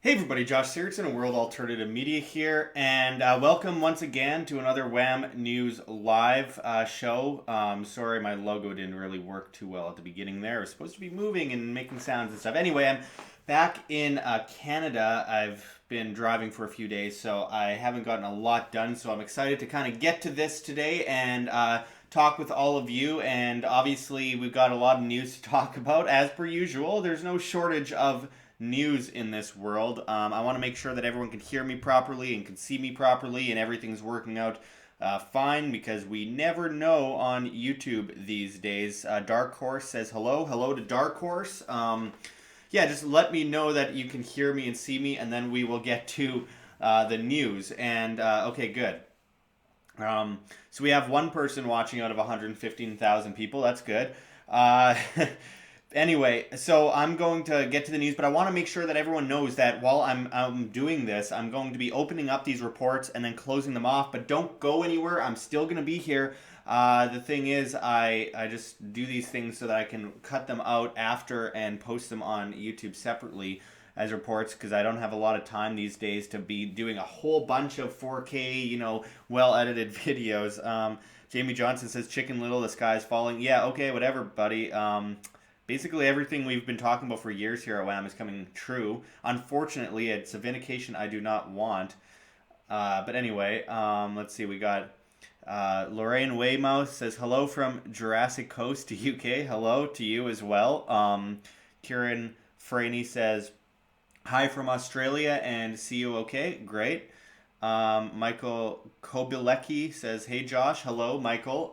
Hey everybody, Josh Sigurdson of World Alternative Media here, and welcome once again to another WAM News Live show. Sorry, my logo didn't really work too well at the beginning there. It was supposed to be moving and making sounds and stuff. Anyway, I'm back in Canada. I've been driving for a few days, so I haven't gotten a lot done, so I'm excited to kind of get to this today and talk with all of you. And obviously, we've got a lot of news to talk about, as per usual. There's no shortage of news in this world. I want to make sure that everyone can hear me properly and can see me properly and everything's working out fine, because we never know on YouTube these days. Dark Horse says hello. Hello to Dark Horse. Yeah, just let me know that you can hear me and see me, and then we will get to the news. And okay, good. So we have one person watching out of 115,000 people. That's good. Anyway, so I'm going to get to the news, but I want to make sure that everyone knows that while I'm doing this, I'm going to be opening up these reports and then closing them off, but don't go anywhere. I'm still going to be here. The thing is, I just do these things so that I can cut them out after and post them on YouTube separately as reports, because I don't have a lot of time these days to be doing a whole bunch of 4K, well-edited videos. Jamie Johnson says, Chicken Little, the sky's falling. Yeah, okay, whatever, buddy. Basically, everything we've been talking about for years here at WAM is coming true. Unfortunately, it's a vindication I do not want. But anyway, let's see. We got Lorraine Weymouth says, hello from Jurassic Coast to UK. Hello to you as well. Kieran Franey says, hi from Australia and see you okay. Great. Michael Kobilecki says, hey Josh. Hello, Michael.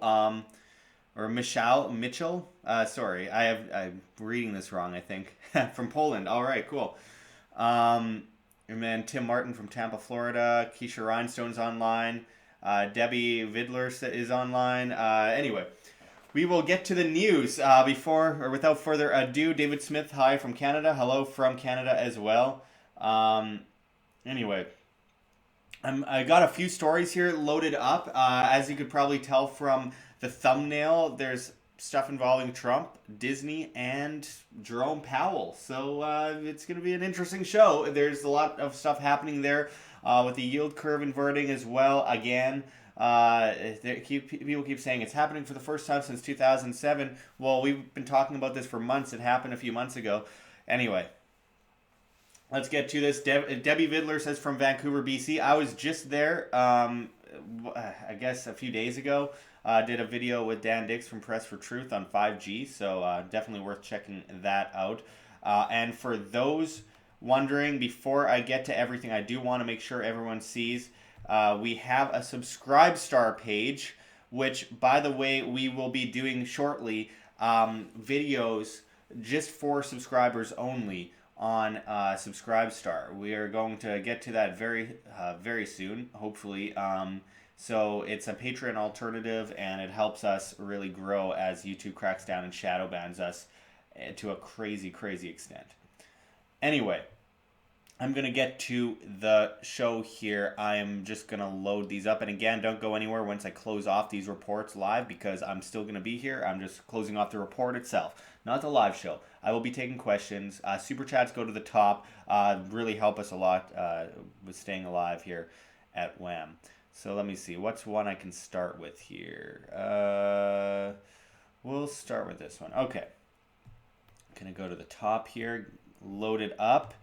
Or Mitchell. Sorry, I'm reading this wrong, I think. From Poland. All right, cool. And then Tim Martin from Tampa, Florida. Keisha Rhinestone's online. Debbie Vidler is online. Anyway, we will get to the news without further ado. David Smith, hi from Canada. Hello from Canada as well. Anyway, I got a few stories here loaded up. As you could probably tell from the thumbnail, there's stuff involving Trump, Disney, and Jerome Powell. So it's going to be an interesting show. There's a lot of stuff happening there with the yield curve inverting as well. Again, people keep saying it's happening for the first time since 2007. Well, we've been talking about this for months. It happened a few months ago. Anyway, let's get to this. Debbie Vidler says from Vancouver, BC. I was just there, I guess, a few days ago. Did a video with Dan Dix from Press for Truth on 5G, so definitely worth checking that out. And for those wondering, before I get to everything, I do want to make sure everyone sees we have a Subscribestar page, which, by the way, we will be doing shortly, videos just for subscribers only on Subscribestar. We are going to get to that very soon, hopefully. So it's a Patreon alternative, and it helps us really grow as YouTube cracks down and shadow bans us to a crazy, crazy extent. Anyway, I'm going to get to the show here. I am just going to load these up. And again, don't go anywhere once I close off these reports live, because I'm still going to be here. I'm just closing off the report itself, not the live show. I will be taking questions. Super chats go to the top. Really help us a lot with staying alive here at WAM. So let me see. What's one I can start with here? We'll start with this one. Okay. Going to go to the top here. Load it up.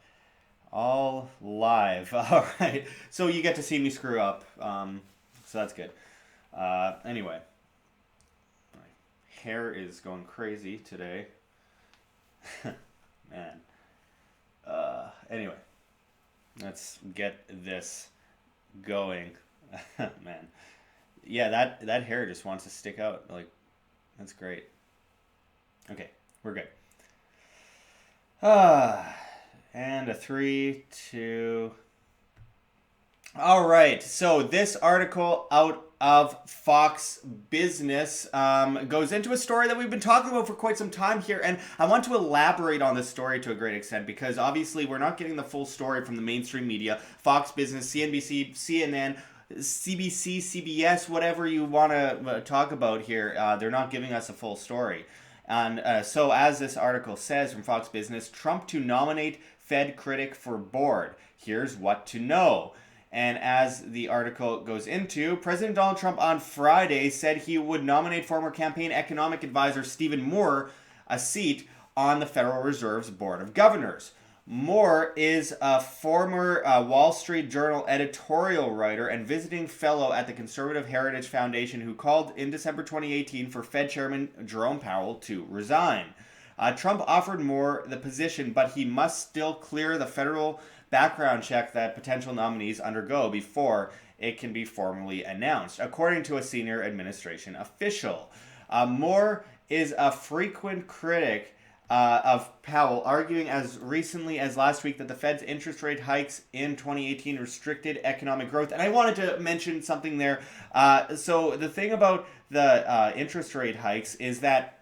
All live. All right. So you get to see me screw up. So that's good. Anyway. My hair is going crazy today. Man. Anyway. Let's get this going. Man. Yeah, that hair just wants to stick out. Like, that's great. Okay, we're good. And a 3, 2. All right, so this article out of Fox Business goes into a story that we've been talking about for quite some time here, and I want to elaborate on this story to a great extent, because obviously we're not getting the full story from the mainstream media. Fox Business, CNBC, CNN, CBC, CBS, whatever you want to talk about here, they're not giving us a full story. And so, as this article says from Fox Business, Trump to nominate Fed critic for board. Here's what to know. And as the article goes into, President Donald Trump on Friday said he would nominate former campaign economic advisor Stephen Moore a seat on the Federal Reserve's Board of Governors. Moore is a former Wall Street Journal editorial writer and visiting fellow at the Conservative Heritage Foundation who called in December 2018 for Fed Chairman Jerome Powell to resign. Trump offered Moore the position, but he must still clear the federal background check that potential nominees undergo before it can be formally announced, according to a senior administration official. Moore is a frequent critic of Powell, arguing as recently as last week that the Fed's interest rate hikes in 2018 restricted economic growth. And I wanted to mention something there. So the thing about the interest rate hikes is that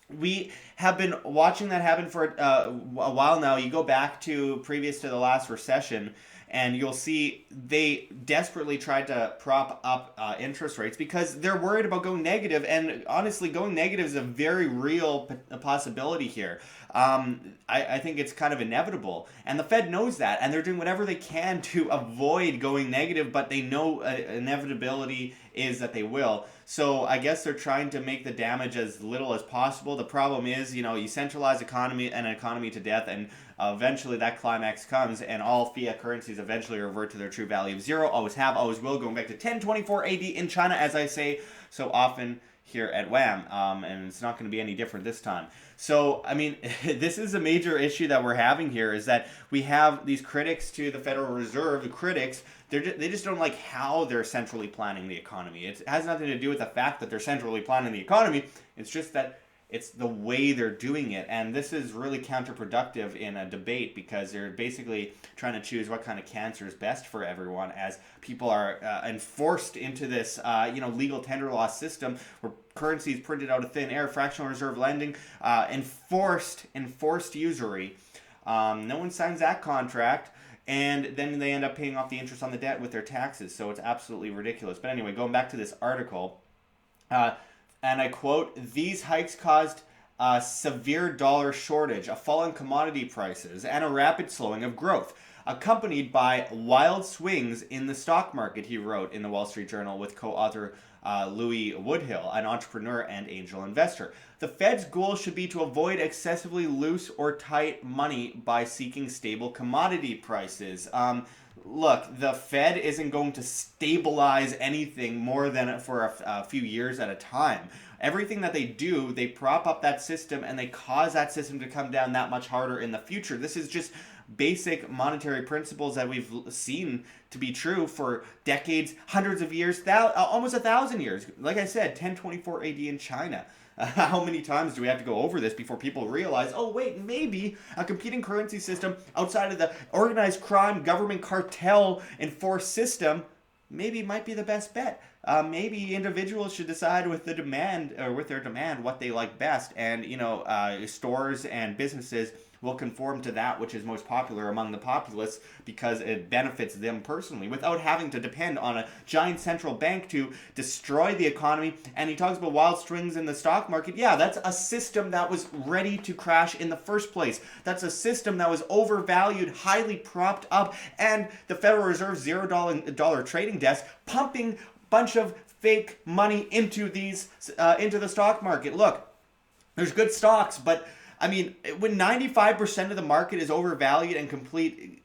we have been watching that happen for a while now. You go back to previous to the last recession, and you'll see they desperately tried to prop up interest rates because they're worried about going negative. And honestly, going negative is a very real possibility here. I think it's kind of inevitable. And the Fed knows that. And they're doing whatever they can to avoid going negative, but they know inevitability is that they will. So I guess they're trying to make the damage as little as possible. The problem is, you centralize an economy to death, and eventually that climax comes, and all fiat currencies eventually revert to their true value of zero. Always have, always will, going back to 1024 AD in China, as I say so often here at WAM, and it's not going to be any different this time. So, I mean, this is a major issue that we're having here, is that we have these critics to the Federal Reserve, the critics, they just don't like how they're centrally planning the economy. It has nothing to do with the fact that they're centrally planning the economy. It's just that it's the way they're doing it. And this is really counterproductive in a debate because they're basically trying to choose what kind of cancer is best for everyone as people are enforced into this, legal tender law system where currency is printed out of thin air, fractional reserve lending, enforced usury. No one signs that contract. And then they end up paying off the interest on the debt with their taxes. So it's absolutely ridiculous. But anyway, going back to this article, and I quote, "These hikes caused a severe dollar shortage, a fall in commodity prices, and a rapid slowing of growth, accompanied by wild swings in the stock market," he wrote in the Wall Street Journal with co-author Louis Woodhill, an entrepreneur and angel investor. "The Fed's goal should be to avoid excessively loose or tight money by seeking stable commodity prices." Look, the Fed isn't going to stabilize anything more than for a few years at a time. Everything that they do, they prop up that system and they cause that system to come down that much harder in the future. This is just basic monetary principles that we've seen to be true for decades, hundreds of years, almost 1,000 years. Like I said, 1024 AD in China. How many times do we have to go over this before people realize, oh wait, maybe a competing currency system outside of the organized crime, government cartel enforced system maybe might be the best bet. Maybe individuals should decide with their demand what they like best, and stores and businesses will conform to that which is most popular among the populace because it benefits them personally without having to depend on a giant central bank to destroy the economy. And he talks about wild swings in the stock market. Yeah, that's a system that was ready to crash in the first place. That's a system that was overvalued, highly propped up, and the Federal Reserve's $0 trading desk pumping a bunch of fake money into the stock market. Look, there's good stocks, but I mean, when 95% of the market is overvalued and complete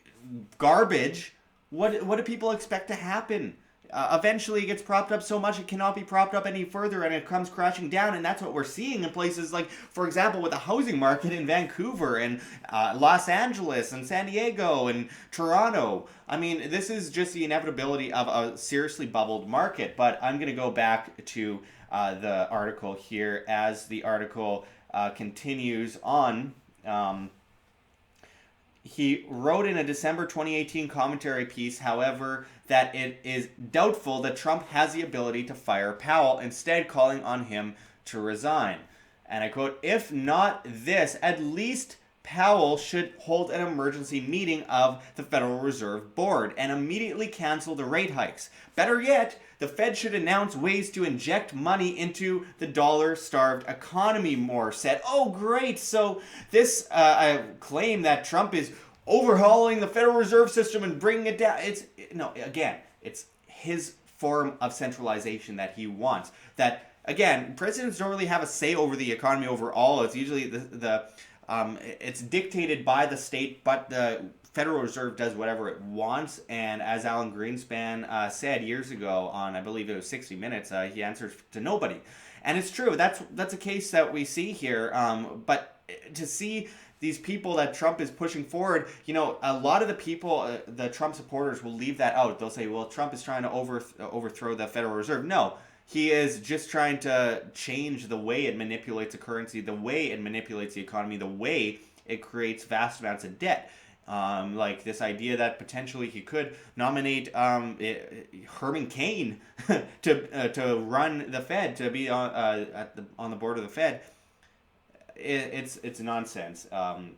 garbage, what do people expect to happen? Eventually it gets propped up so much it cannot be propped up any further and it comes crashing down, and that's what we're seeing in places like, for example, with the housing market in Vancouver and Los Angeles and San Diego and Toronto. I mean, this is just the inevitability of a seriously bubbled market. But I'm going to go back to the article here as the article continues on. He wrote in a December 2018 commentary piece, however, that it is doubtful that Trump has the ability to fire Powell, instead calling on him to resign. And I quote, "If not this, at least Powell should hold an emergency meeting of the Federal Reserve Board and immediately cancel the rate hikes. Better yet, the Fed should announce ways to inject money into the dollar-starved economy, Moore said. Oh, great. So this claim that Trump is overhauling the Federal Reserve System and bringing it down, it's his form of centralization that he wants. That, again, presidents don't really have a say over the economy overall. It's usually it's dictated by the state, but the Federal Reserve does whatever it wants. And as Alan Greenspan said years ago on, I believe it was 60 Minutes, he answers to nobody. And it's true. That's a case that we see here. But to see these people that Trump is pushing forward, a lot of the people, the Trump supporters, will leave that out. They'll say, well, Trump is trying to overthrow the Federal Reserve. No. He is just trying to change the way it manipulates the currency, the way it manipulates the economy, the way it creates vast amounts of debt. Like this idea that potentially he could nominate Herman Cain to run the Fed, to be on the board of the Fed. It's nonsense.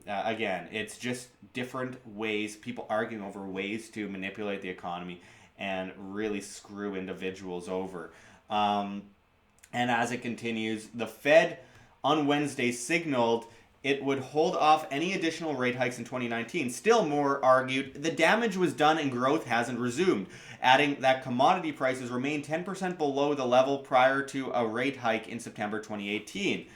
Again, it's just different ways, people arguing over ways to manipulate the economy and really screw individuals over. And as it continues, the Fed on Wednesday signaled it would hold off any additional rate hikes in 2019. Still, Moore argued the damage was done and growth hasn't resumed, adding that commodity prices remain 10% below the level prior to a rate hike in September 2018.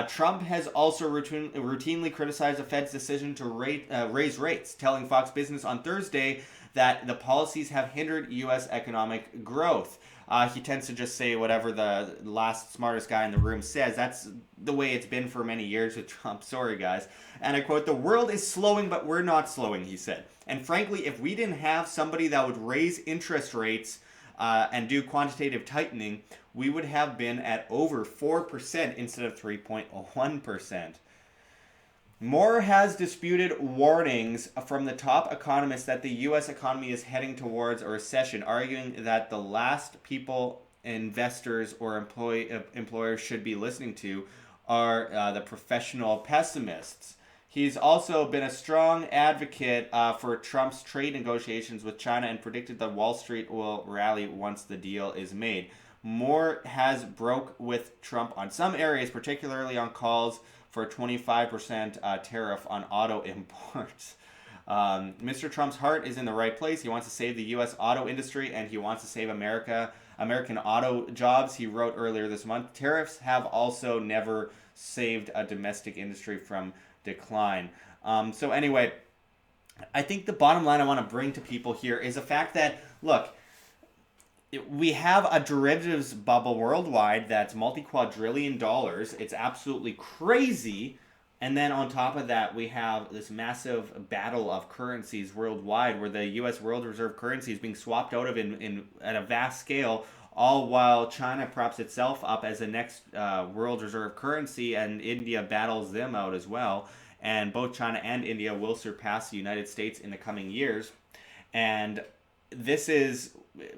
Trump has also routinely criticized the Fed's decision to raise rates, telling Fox Business on Thursday that the policies have hindered U.S. economic growth. He tends to just say whatever the last smartest guy in the room says. That's the way it's been for many years with Trump. Sorry, guys. And I quote, "The world is slowing, but we're not slowing," he said. And frankly, if we didn't have somebody that would raise interest rates and do quantitative tightening, we would have been at over 4% instead of 3.1%. Moore has disputed warnings from the top economists that the U.S. economy is heading towards a recession, arguing that the last people investors or employers should be listening to are the professional pessimists. He's also been a strong advocate for Trump's trade negotiations with China and predicted that Wall Street will rally once the deal is made. Moore has broke with Trump on some areas, particularly on calls for a 25% tariff on auto imports. Mr. Trump's heart is in the right place. He wants to save the U.S. auto industry, and he wants to save American auto jobs. He wrote earlier this month, tariffs have also never saved a domestic industry from decline. So anyway, I think the bottom line I want to bring to people here is the fact that, look, we have a derivatives bubble worldwide that's multi-quadrillion dollars. It's absolutely crazy. And then on top of that, we have this massive battle of currencies worldwide where the U.S. world reserve currency is being swapped out of at a vast scale, all while China props itself up as the next world reserve currency, and India battles them out as well. And both China and India will surpass the United States in the coming years. And this is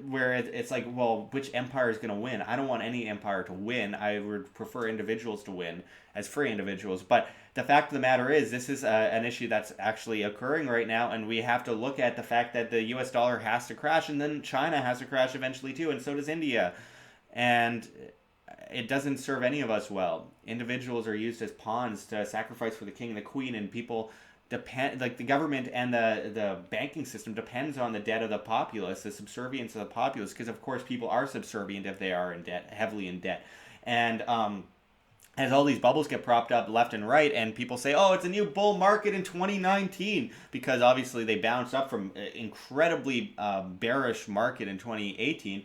where it's like, well, which empire is going to win? I don't want any empire to win. I would prefer individuals to win as free individuals. But the fact of the matter is, this is an issue that's actually occurring right now, and we have to look at the fact that the U.S. dollar has to crash, and then China has to crash eventually too, and so does India. And it doesn't serve any of us well. Individuals are used as pawns to sacrifice for the king and the queen, and people depend, like the government and the banking system depends on the debt of the populace, the subservience of the populace, because of course people are subservient if they are in debt, heavily in debt. And as all these bubbles get propped up left and right, and people say, oh, it's a new bull market in 2019, because obviously they bounced up from incredibly bearish market in 2018.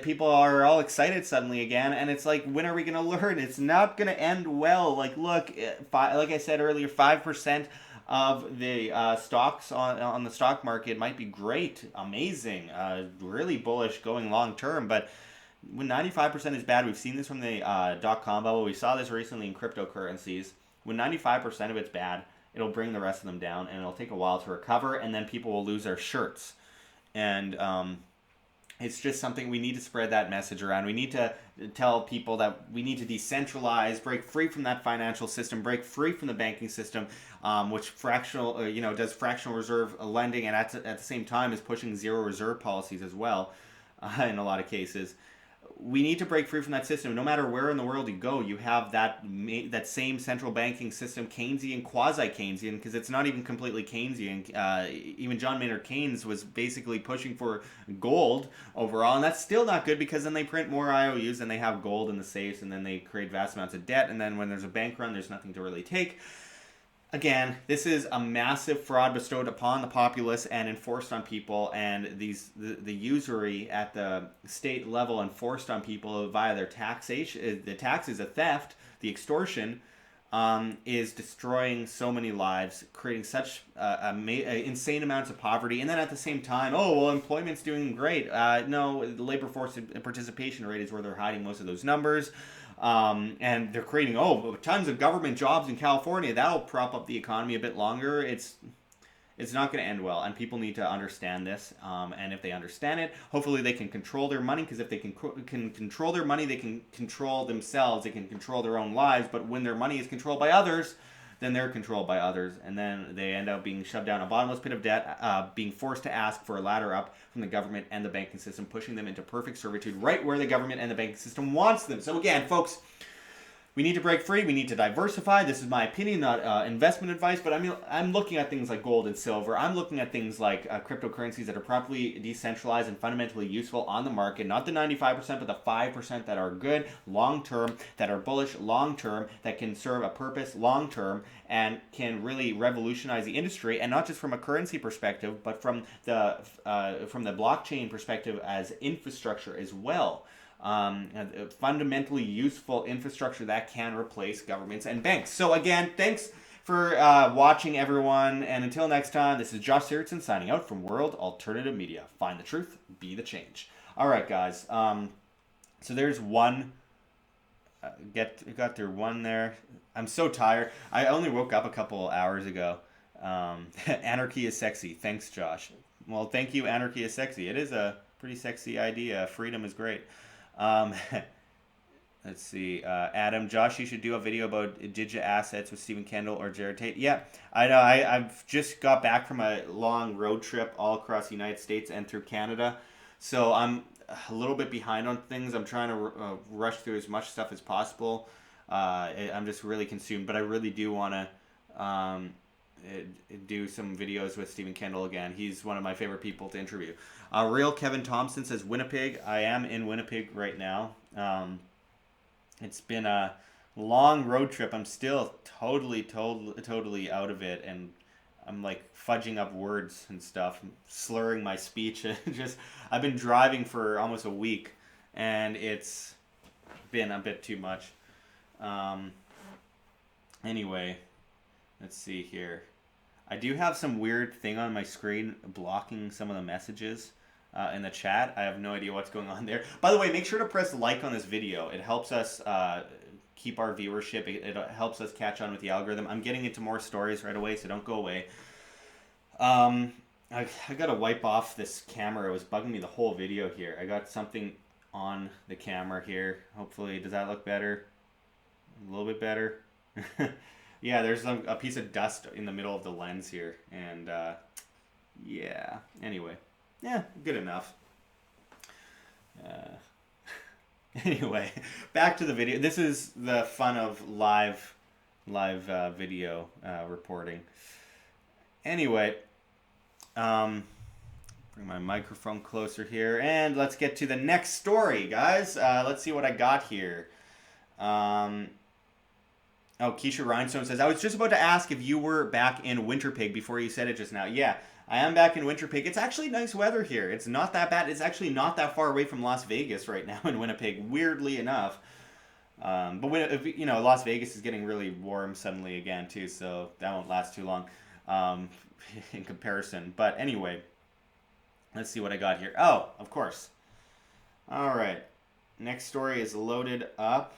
People are all excited suddenly again, and it's like, when are we going to learn? It's not going to end well. Like, look, like I said earlier, 5% of the stocks on the stock market might be great, amazing, really bullish going long term, but when 95% is bad, we've seen this from the dot-com bubble, we saw this recently in cryptocurrencies. When 95% of it's bad, it'll bring the rest of them down, and it'll take a while to recover, and then people will lose their shirts. And It's just something we need to spread that message around. We need to tell people that we need to decentralize, break free from that financial system, break free from the banking system, which fractional, does fractional reserve lending, and at the same time is pushing zero reserve policies as well, in a lot of cases. We need to break free from that system. No matter where in the world you go, you have that same central banking system, Keynesian, quasi-Keynesian, because it's not even completely Keynesian. Even John Maynard Keynes was basically pushing for gold overall, and that's still not good because then they print more IOUs and they have gold in the safes, and then they create vast amounts of debt, and then when there's a bank run, there's nothing to really take. Again, this is a massive fraud bestowed upon the populace and enforced on people, and the usury at the state level enforced on people via their taxation, the taxes, the theft, the extortion, is destroying so many lives, creating such insane amounts of poverty, and then at the same time, oh well, employment's doing great. No, the labor force participation rate is where they're hiding most of those numbers. And they're creating tons of government jobs in California. That'll prop up the economy a bit longer. It's not going to end well, and people need to understand this. And if they understand it, hopefully they can control their money. Because if they can control their money, they can control themselves. They can control their own lives. But when their money is controlled by others, then they're controlled by others, and then they end up being shoved down a bottomless pit of debt, being forced to ask for a ladder up from the government and the banking system, pushing them into perfect servitude right where the government and the banking system wants them. So again, folks, we need to break free. We need to diversify. This is my opinion, not investment advice, but I'm looking at things like gold and silver. I'm looking at things like cryptocurrencies that are properly decentralized and fundamentally useful on the market. Not the 95%, but the 5% that are good long-term, that are bullish long-term, that can serve a purpose long-term, and can really revolutionize the industry. And not just from a currency perspective, but from the blockchain perspective as infrastructure as well. Fundamentally useful infrastructure that can replace governments and banks. So again, thanks for watching, everyone, and until next time, this is Josh Sigurdson signing out from World Alternative Media. Find the truth, be the change. All right, guys. So there's one. Got through one there. I'm so tired. I only woke up a couple hours ago. Anarchy is sexy. Thanks, Josh. Well, thank you. Anarchy is sexy. It is a pretty sexy idea. Freedom is great. Let's see. Adam, Josh, you should do a video about digital assets with Stephen Kendall or Jared Tate. Yeah, I know. I've just got back from a long road trip all across the United States and through Canada. So I'm a little bit behind on things. I'm trying to rush through as much stuff as possible. I'm just really consumed, but I really do want to do some videos with Stephen Kendall again. He's one of my favorite people to interview. Real Kevin Thompson says Winnipeg. I am in Winnipeg right now. It's been a long road trip. I'm still totally out of it, and I'm like fudging up words and stuff, slurring my speech. I've been driving for almost a week, and it's been a bit too much. Anyway, let's see here. I do have some weird thing on my screen blocking some of the messages in the chat. I have no idea what's going on there. By the way, make sure to press like on this video. It helps us keep our viewership. It helps us catch on with the algorithm. I'm getting into more stories right away, so don't go away. I got to wipe off this camera. It was bugging me the whole video here. I got something on the camera here. Hopefully, does that look better? A little bit better? Yeah, there's a piece of dust in the middle of the lens here, and yeah, anyway, yeah, good enough. Anyway, back to the video. This is the fun of live video reporting. Anyway, bring my microphone closer here, and let's get to the next story, guys. Let's see what I got here. Oh, Keisha Rhinestone says, I was just about to ask if you were back in Winterpeg before you said it just now. Yeah, I am back in Winterpeg. It's actually nice weather here. It's not that bad. It's actually not that far away from Las Vegas right now in Winnipeg, weirdly enough. But Las Vegas is getting really warm suddenly again, too, so that won't last too long in comparison. But anyway, let's see what I got here. Oh, of course. All right. Next story is loaded up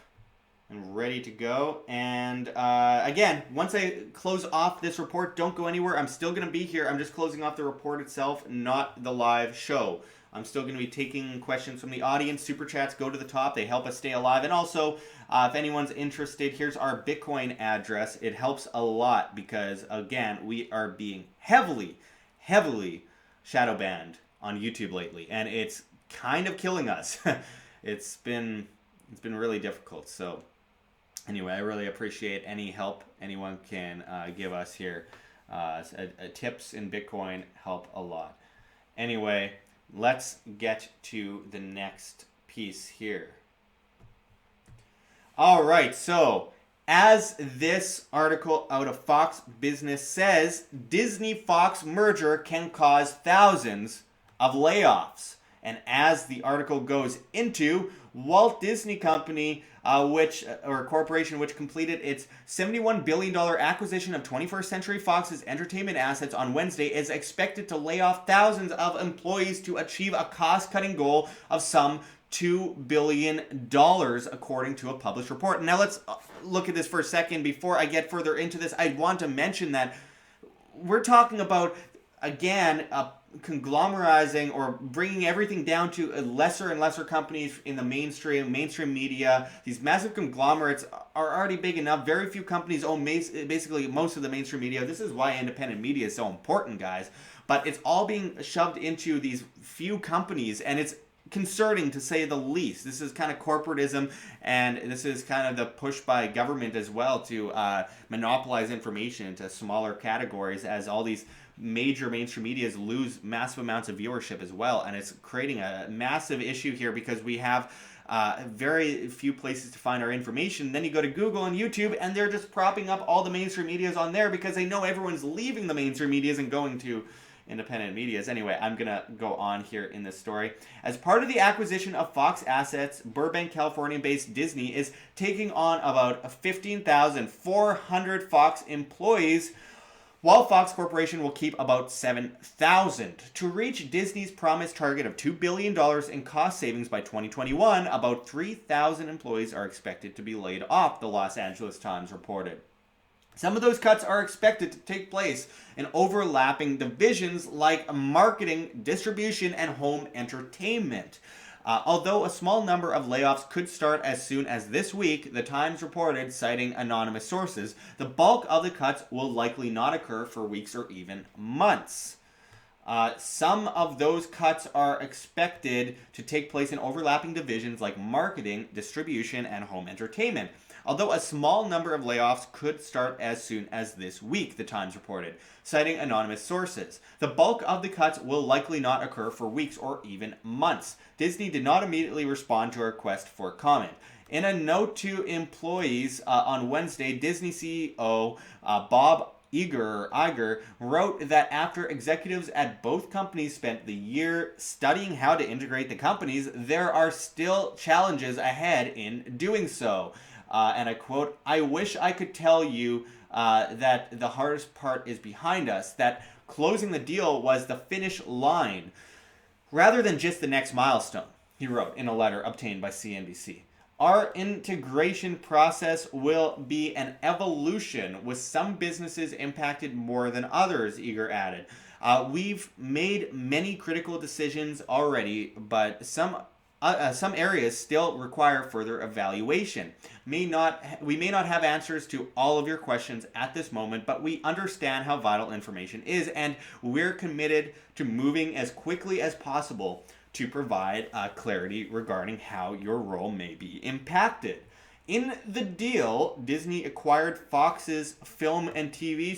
and ready to go. And again, once I close off this report, don't go anywhere. I'm still going to be here. I'm just closing off the report itself, not the live show. I'm still going to be taking questions from the audience. Super chats go to the top. They help us stay alive. And also, if anyone's interested, here's our Bitcoin address. It helps a lot because, again, we are being heavily shadow banned on YouTube lately. And it's kind of killing us. It's been really difficult. So anyway, I really appreciate any help anyone can give us here. Tips in Bitcoin help a lot. Anyway, let's get to the next piece here. All right, so as this article out of Fox Business says, Disney-Fox merger can cause thousands of layoffs. And as the article goes into, Walt Disney Company, corporation which completed its $71 billion acquisition of 21st Century Fox's entertainment assets on Wednesday, is expected to lay off thousands of employees to achieve a cost-cutting goal of some $2 billion, according to a published report. Now let's look at this for a second. Before I get further into this, I want to mention that we're talking about, again, conglomerizing or bringing everything down to lesser and lesser companies in the mainstream media. These massive conglomerates are already big enough. Very few companies own basically most of the mainstream media. This is why independent media is so important, guys. But it's all being shoved into these few companies, and it's concerning to say the least. This is kind of corporatism, and this is kind of the push by government as well to monopolize information into smaller categories, as all these major mainstream medias lose massive amounts of viewership as well. And it's creating a massive issue here because we have very few places to find our information. Then you go to Google and YouTube, and they're just propping up all the mainstream medias on there because they know everyone's leaving the mainstream medias and going to independent medias. Anyway, I'm going to go on here in this story. As part of the acquisition of Fox assets, Burbank, California-based Disney is taking on about 15,400 Fox employees, while Fox Corporation will keep about 7,000. To reach Disney's promised target of $2 billion in cost savings by 2021, about 3,000 employees are expected to be laid off, the Los Angeles Times reported. Some of those cuts are expected to take place in overlapping divisions like marketing, distribution, and home entertainment. Although a small number of layoffs could start as soon as this week, the Times reported, citing anonymous sources, the bulk of the cuts will likely not occur for weeks or even months. Some of those cuts are expected to take place in overlapping divisions like marketing, distribution, and home entertainment. Although a small number of layoffs could start as soon as this week, the Times reported, citing anonymous sources. The bulk of the cuts will likely not occur for weeks or even months. Disney did not immediately respond to a request for comment. In a note to employees on Wednesday, Disney CEO Bob Iger wrote that after executives at both companies spent the year studying how to integrate the companies, there are still challenges ahead in doing so. And I quote, "I wish I could tell you that the hardest part is behind us, that closing the deal was the finish line, rather than just the next milestone," he wrote in a letter obtained by CNBC. "Our integration process will be an evolution, with some businesses impacted more than others," Iger added. "We've made many critical decisions already, but some areas still require further evaluation. We may not have answers to all of your questions at this moment, but we understand how vital information is, and we're committed to moving as quickly as possible to provide clarity regarding how your role may be impacted." In the deal, Disney acquired Fox's film and TV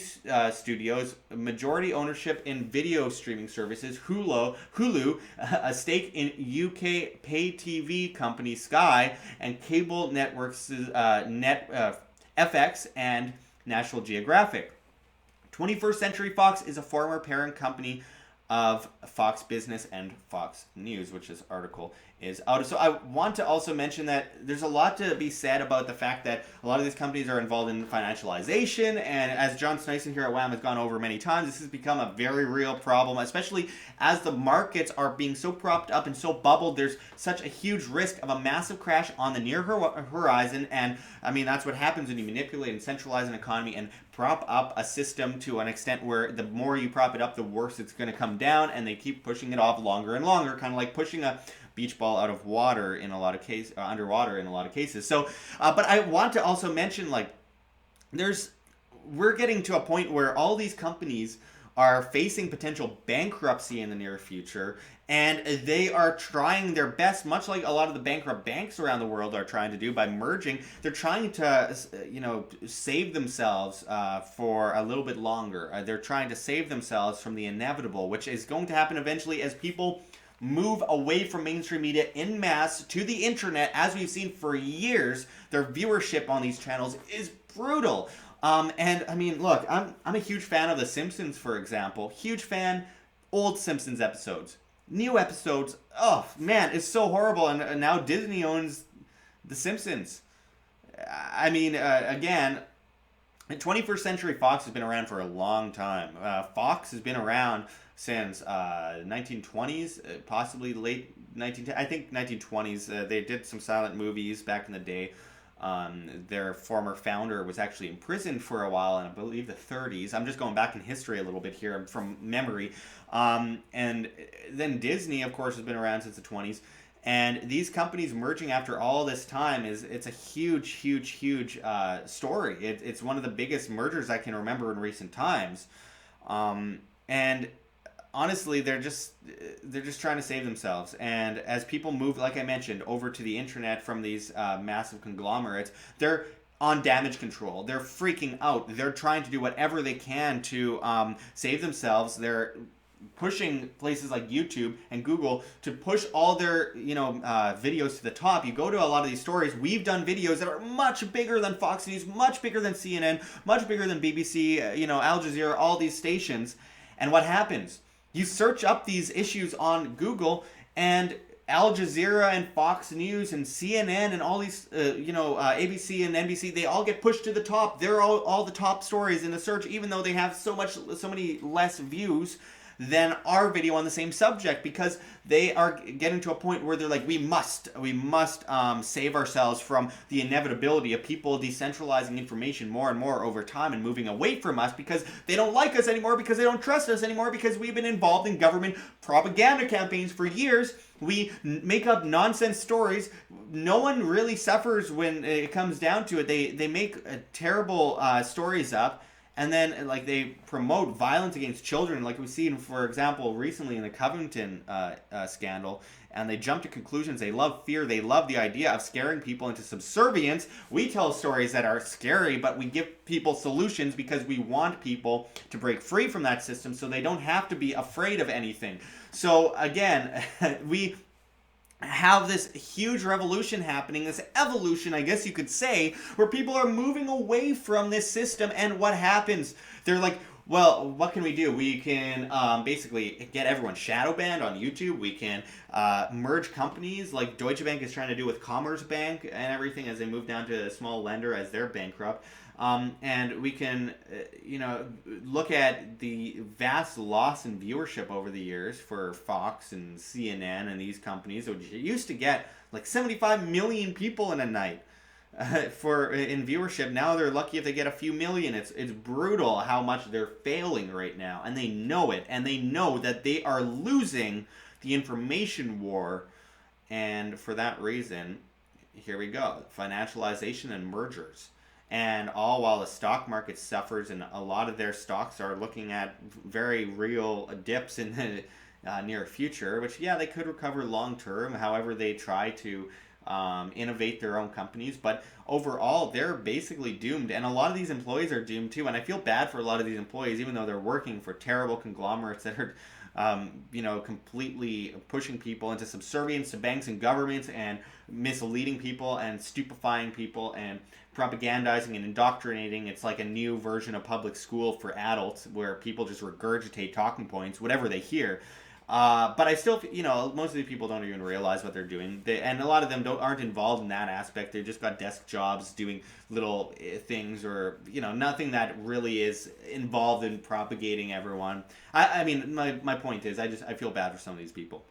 studios, majority ownership in video streaming services, Hulu, a stake in UK pay TV company Sky, and cable networks FX and National Geographic. 21st Century Fox is a former parent company of Fox Business and Fox News, which this article is out of. So I want to also mention that there's a lot to be said about the fact that a lot of these companies are involved in financialization, and as John Snyson here at WAM has gone over many times, this has become a very real problem, especially as the markets are being so propped up and so bubbled. There's such a huge risk of a massive crash on the near horizon, and I mean, that's what happens when you manipulate and centralize an economy and prop up a system to an extent where the more you prop it up, the worse it's going to come down, and they keep pushing it off longer and longer, kind of like pushing a beach ball out of water in a lot of cases, underwater in a lot of cases. So, but I want to also mention, like, we're getting to a point where all these companies are facing potential bankruptcy in the near future, and they are trying their best, much like a lot of the bankrupt banks around the world are trying to do by merging. They're trying to, save themselves for a little bit longer. They're trying to save themselves from the inevitable, which is going to happen eventually as people move away from mainstream media en masse to the internet. As we've seen for years, their viewership on these channels is brutal. And I mean, look, I'm a huge fan of The Simpsons, for example. Huge fan. Old Simpsons episodes. New episodes, oh man, it's so horrible. And now Disney owns The Simpsons. I mean, again, 21st Century Fox has been around for a long time. Fox has been around since 1920s, possibly late 19. I think 1920s. They did some silent movies back in the day. Their former founder was actually imprisoned for a while in, I believe, the 30s. I'm just going back in history a little bit here from memory. And then Disney, of course, has been around since the 20s. And these companies merging after all this time it's a huge, huge, huge story. It's one of the biggest mergers I can remember in recent times. And honestly, they're just trying to save themselves. And as people move, like I mentioned, over to the internet from these massive conglomerates, they're on damage control. They're freaking out. They're trying to do whatever they can to save themselves. They're pushing places like YouTube and Google to push all their videos to the top. You go to a lot of these stories. We've done videos that are much bigger than Fox News, much bigger than CNN, much bigger than BBC, Al Jazeera, all these stations. And what happens? You search up these issues on Google, and Al Jazeera and Fox News and CNN and all these, ABC and NBC, they all get pushed to the top. They're all the top stories in the search, even though they have so many less views than our video on the same subject, because they are getting to a point where they're like, we must save ourselves from the inevitability of people decentralizing information more and more over time and moving away from us because they don't like us anymore, because they don't trust us anymore, because we've been involved in government propaganda campaigns for years. We make up nonsense stories. No one really suffers when it comes down to it. They make terrible stories up. And then, like, they promote violence against children, like we've seen, for example, recently in the Covington scandal. And they jump to conclusions. They love fear. They love the idea of scaring people into subservience. We tell stories that are scary, but we give people solutions because we want people to break free from that system so they don't have to be afraid of anything. So, again, we have this huge revolution happening, this evolution, I guess you could say, where people are moving away from this system. And what happens? They're like, well, what can we do? We can basically get everyone shadow banned on YouTube. We can merge companies like Deutsche Bank is trying to do with Commerzbank and everything as they move down to a small lender as they're bankrupt. And we can, look at the vast loss in viewership over the years for Fox and CNN and these companies, which used to get like 75 million people in a night in viewership. Now they're lucky if they get a few million. It's brutal how much they're failing right now, and they know it, and they know that they are losing the information war, and for that reason, here we go, financialization and mergers. And all while the stock market suffers, and a lot of their stocks are looking at very real dips in the near future, which, yeah, they could recover long term, however they try to innovate their own companies. But overall, they're basically doomed. And a lot of these employees are doomed too. And I feel bad for a lot of these employees, even though they're working for terrible conglomerates that are completely pushing people into subservience to banks and governments and misleading people and stupefying people and propagandizing and indoctrinating. It's like a new version of public school for adults where people just regurgitate talking points, whatever they hear. But I still, most of the people don't even realize what they're doing. And a lot of them aren't involved in that aspect. They just got desk jobs doing little things or, nothing that really is involved in propagating everyone. I mean, my point is, I feel bad for some of these people.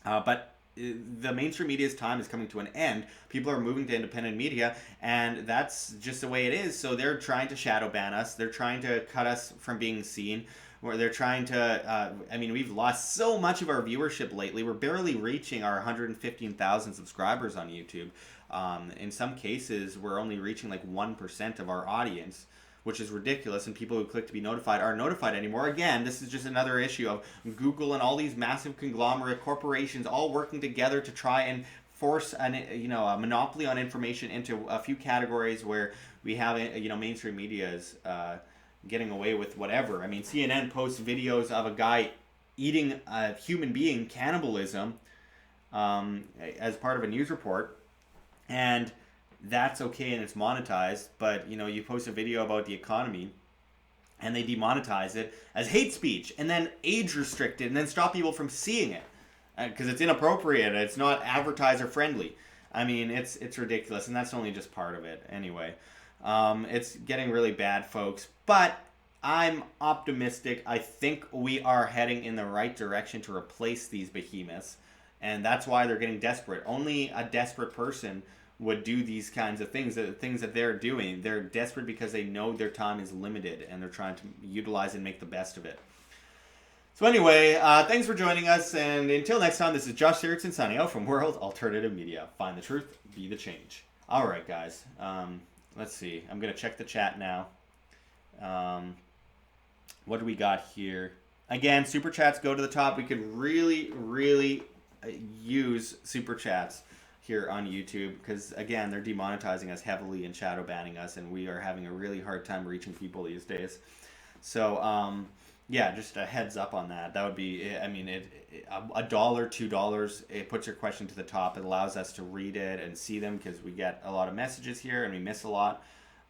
But the mainstream media's time is coming to an end. People are moving to independent media, and that's just the way it is. So they're trying to shadow ban us. They're trying to cut us from being seen. where they're trying to. I mean, we've lost so much of our viewership lately. We're barely reaching our 115,000 subscribers on YouTube. In some cases, we're only reaching like 1% of our audience, which is ridiculous, and people who click to be notified aren't notified anymore. Again, this is just another issue of Google and all these massive conglomerate corporations all working together to try and force a monopoly on information into a few categories where we have mainstream media is getting away with whatever. I mean, CNN posts videos of a guy eating a human being, cannibalism, as part of a news report, and that's okay and it's monetized, but you post a video about the economy and they demonetize it as hate speech and then age restricted and then stop people from seeing it because it's inappropriate, it's not advertiser friendly. I mean, it's ridiculous, and that's only just part of it. Anyway, it's getting really bad, folks, but I'm optimistic. I think we are heading in the right direction to replace these behemoths, and that's why they're getting desperate. Only a desperate person would do these kinds of things, the things that they're doing. They're desperate because they know their time is limited and they're trying to utilize and make the best of it. So anyway, thanks for joining us, and until next time, this is Josh Sigurdson signing out from World Alternative Media. Find the truth, be the change. All right, guys. Let's see. I'm going to check the chat now. What do we got here? Again, super chats go to the top. We could really, really use super chats here on YouTube because, again, they're demonetizing us heavily and shadow banning us, and we are having a really hard time reaching people these days. So yeah, just a heads up on that. That would be, I mean, $1, $2, it puts your question to the top. It allows us to read it and see them because we get a lot of messages here and we miss a lot.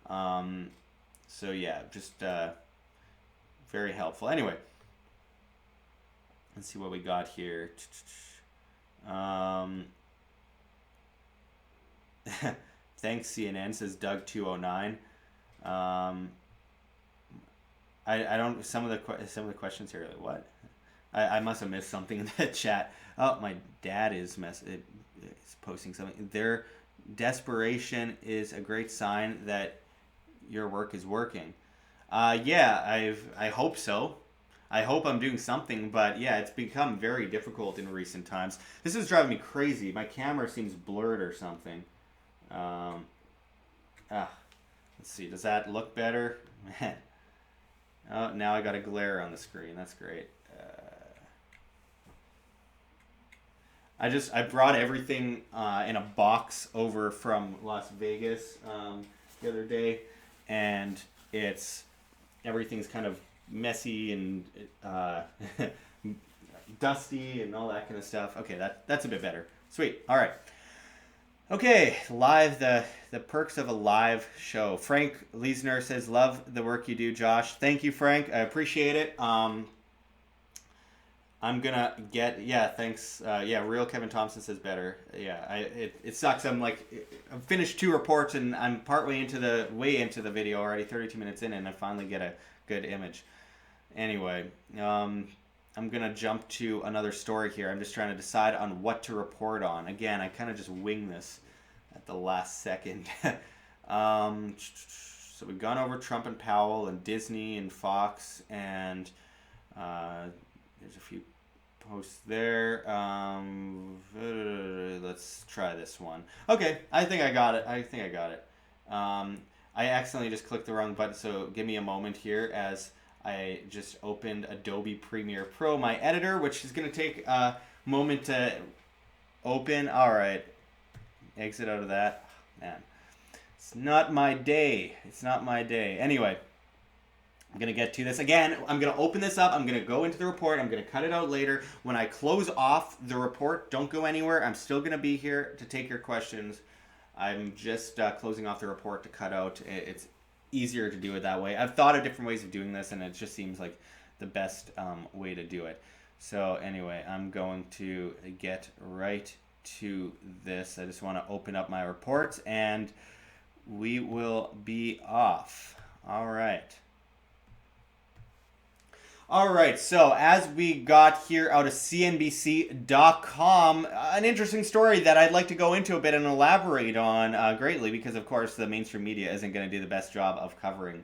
So yeah, just very helpful. Anyway, let's see what we got here. Thanks, CNN, says Doug209. I don't, some of the questions here, like, what? I must have missed something in the chat. Oh, my dad is posting something. Their desperation is a great sign that your work is working. Yeah, I hope so. I hope I'm doing something, but yeah, it's become very difficult in recent times. This is driving me crazy. My camera seems blurred or something. Let's see. Does that look better? Oh, now I got a glare on the screen. That's great. I brought everything in a box over from Las Vegas the other day, and everything's kind of messy and dusty and all that kind of stuff. Okay, that's a bit better. Sweet. All right. Okay, live, the perks of a live show. Frank Leisner says, love the work you do, Josh. Thank you, Frank. I appreciate it. I'm gonna get, yeah, thanks. Yeah, real Kevin Thompson says better. Yeah, it sucks. I've finished 2 reports and I'm way into the video already, 32 minutes in, and I finally get a good image. Anyway, I'm going to jump to another story here. I'm just trying to decide on what to report on. Again, I kind of just wing this at the last second. So we've gone over Trump and Powell and Disney and Fox, and there's a few posts there. Let's try this one. Okay, I think I got it. I accidentally just clicked the wrong button, so give me a moment here as I just opened Adobe Premiere Pro, my editor, which is going to take a moment to open. All right. Exit out of that. Man, it's not my day. Anyway, I'm going to get to this. Again, I'm going to open this up. I'm going to go into the report. I'm going to cut it out later. When I close off the report, don't go anywhere. I'm still going to be here to take your questions. I'm just closing off the report to cut out. It's easier to do it that way. I've thought of different ways of doing this, and it just seems like the best way to do it. So anyway, I'm going to get right to this. I just want to open up my reports, and we will be off. All right. All right, so as we got here out of CNBC.com, an interesting story that I'd like to go into a bit and elaborate on greatly because, of course, the mainstream media isn't going to do the best job of covering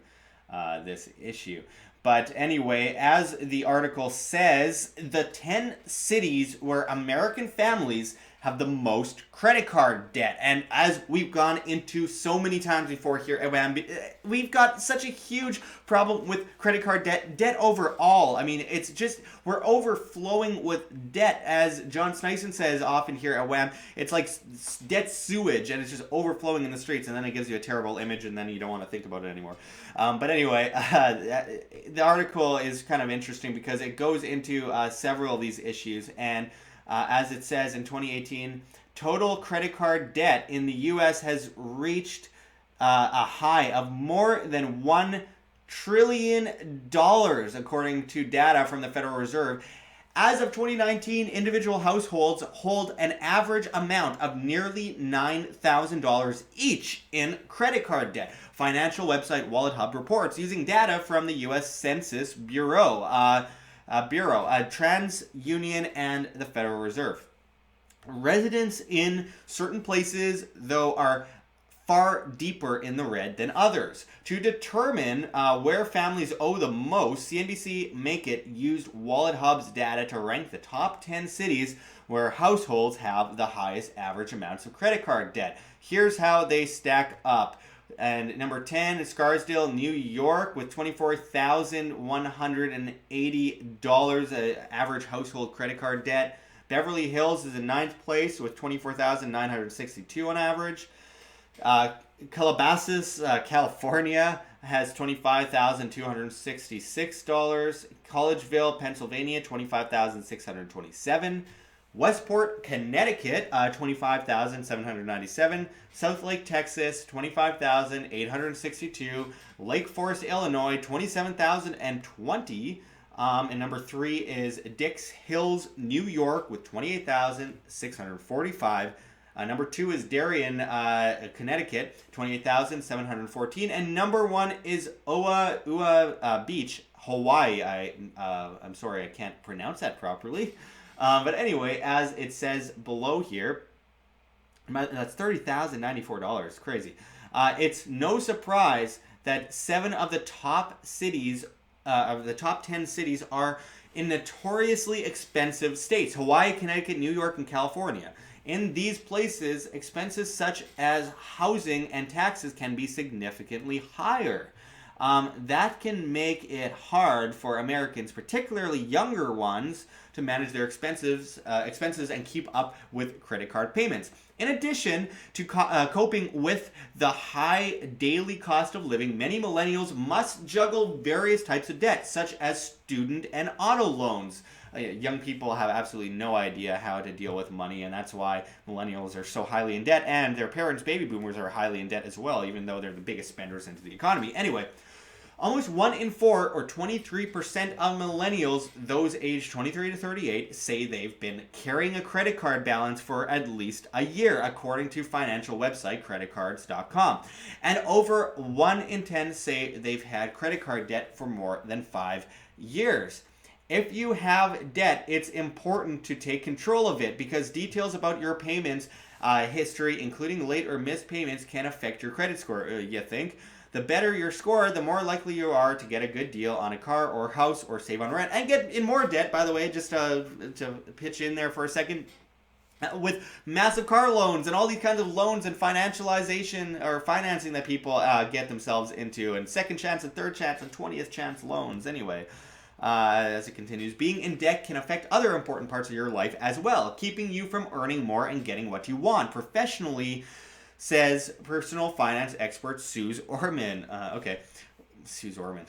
this issue. But anyway, as the article says, the 10 cities where American families have the most credit card debt. And as we've gone into so many times before here at WAM, we've got such a huge problem with credit card debt overall. I mean, it's just, we're overflowing with debt. As John Snyson says often here at WAM, it's like debt sewage, and it's just overflowing in the streets, and then it gives you a terrible image, and then you don't want to think about it anymore. But anyway, the article is kind of interesting because it goes into several of these issues, and as it says, in 2018, total credit card debt in the U.S. has reached a high of more than $1 trillion, according to data from the Federal Reserve. As of 2019, individual households hold an average amount of nearly $9,000 each in credit card debt. Financial website WalletHub reports using data from the U.S. Census Bureau. TransUnion, and the Federal Reserve. Residents in certain places, though, are far deeper in the red than others. To determine where families owe the most, CNBC Make It used WalletHub's data to rank the top 10 cities where households have the highest average amounts of credit card debt. Here's how they stack up. And number 10 is Scarsdale, New York, with $24,180 average household credit card debt. Beverly Hills is in 9th place with $24,962 on average. Calabasas, California, has $25,266. Collegeville, Pennsylvania, $25,627. Westport, Connecticut, $25,797. Southlake, Texas, $25,862. Lake Forest, Illinois, $27,020. And number 3 is Dix Hills, New York, with $28,645. Number 2 is Darien, Connecticut, $28,714. And number 1 is Oahu Beach, Hawaii. I'm sorry, I can't pronounce that properly. But anyway, as it says below here, that's $30,094. Crazy. It's no surprise that 7 of the top cities, of the top 10 cities, are in notoriously expensive states: Hawaii, Connecticut, New York, and California. In these places, expenses such as housing and taxes can be significantly higher. That can make it hard for Americans, particularly younger ones, to manage their expenses and keep up with credit card payments. In addition to coping with the high daily cost of living, many millennials must juggle various types of debt, such as student and auto loans. Young people have absolutely no idea how to deal with money, and that's why millennials are so highly in debt, and their parents, baby boomers, are highly in debt as well, even though they're the biggest spenders into the economy. Anyway, almost 1 in 4, or 23% of millennials, those aged 23 to 38, say they've been carrying a credit card balance for at least a year, according to financial website creditcards.com. And over 1 in 10 say they've had credit card debt for more than 5 years. If you have debt, it's important to take control of it, because details about your payments history, including late or missed payments, can affect your credit score, you think? The better your score, the more likely you are to get a good deal on a car or house or save on rent and get in more debt, by the way, just to pitch in there for a second. With massive car loans and all these kinds of loans and financialization or financing that people get themselves into, and second chance and third chance and 20th chance loans. Anyway, as it continues, being in debt can affect other important parts of your life as well, keeping you from earning more and getting what you want professionally, says personal finance expert Suze Orman. Suze Orman.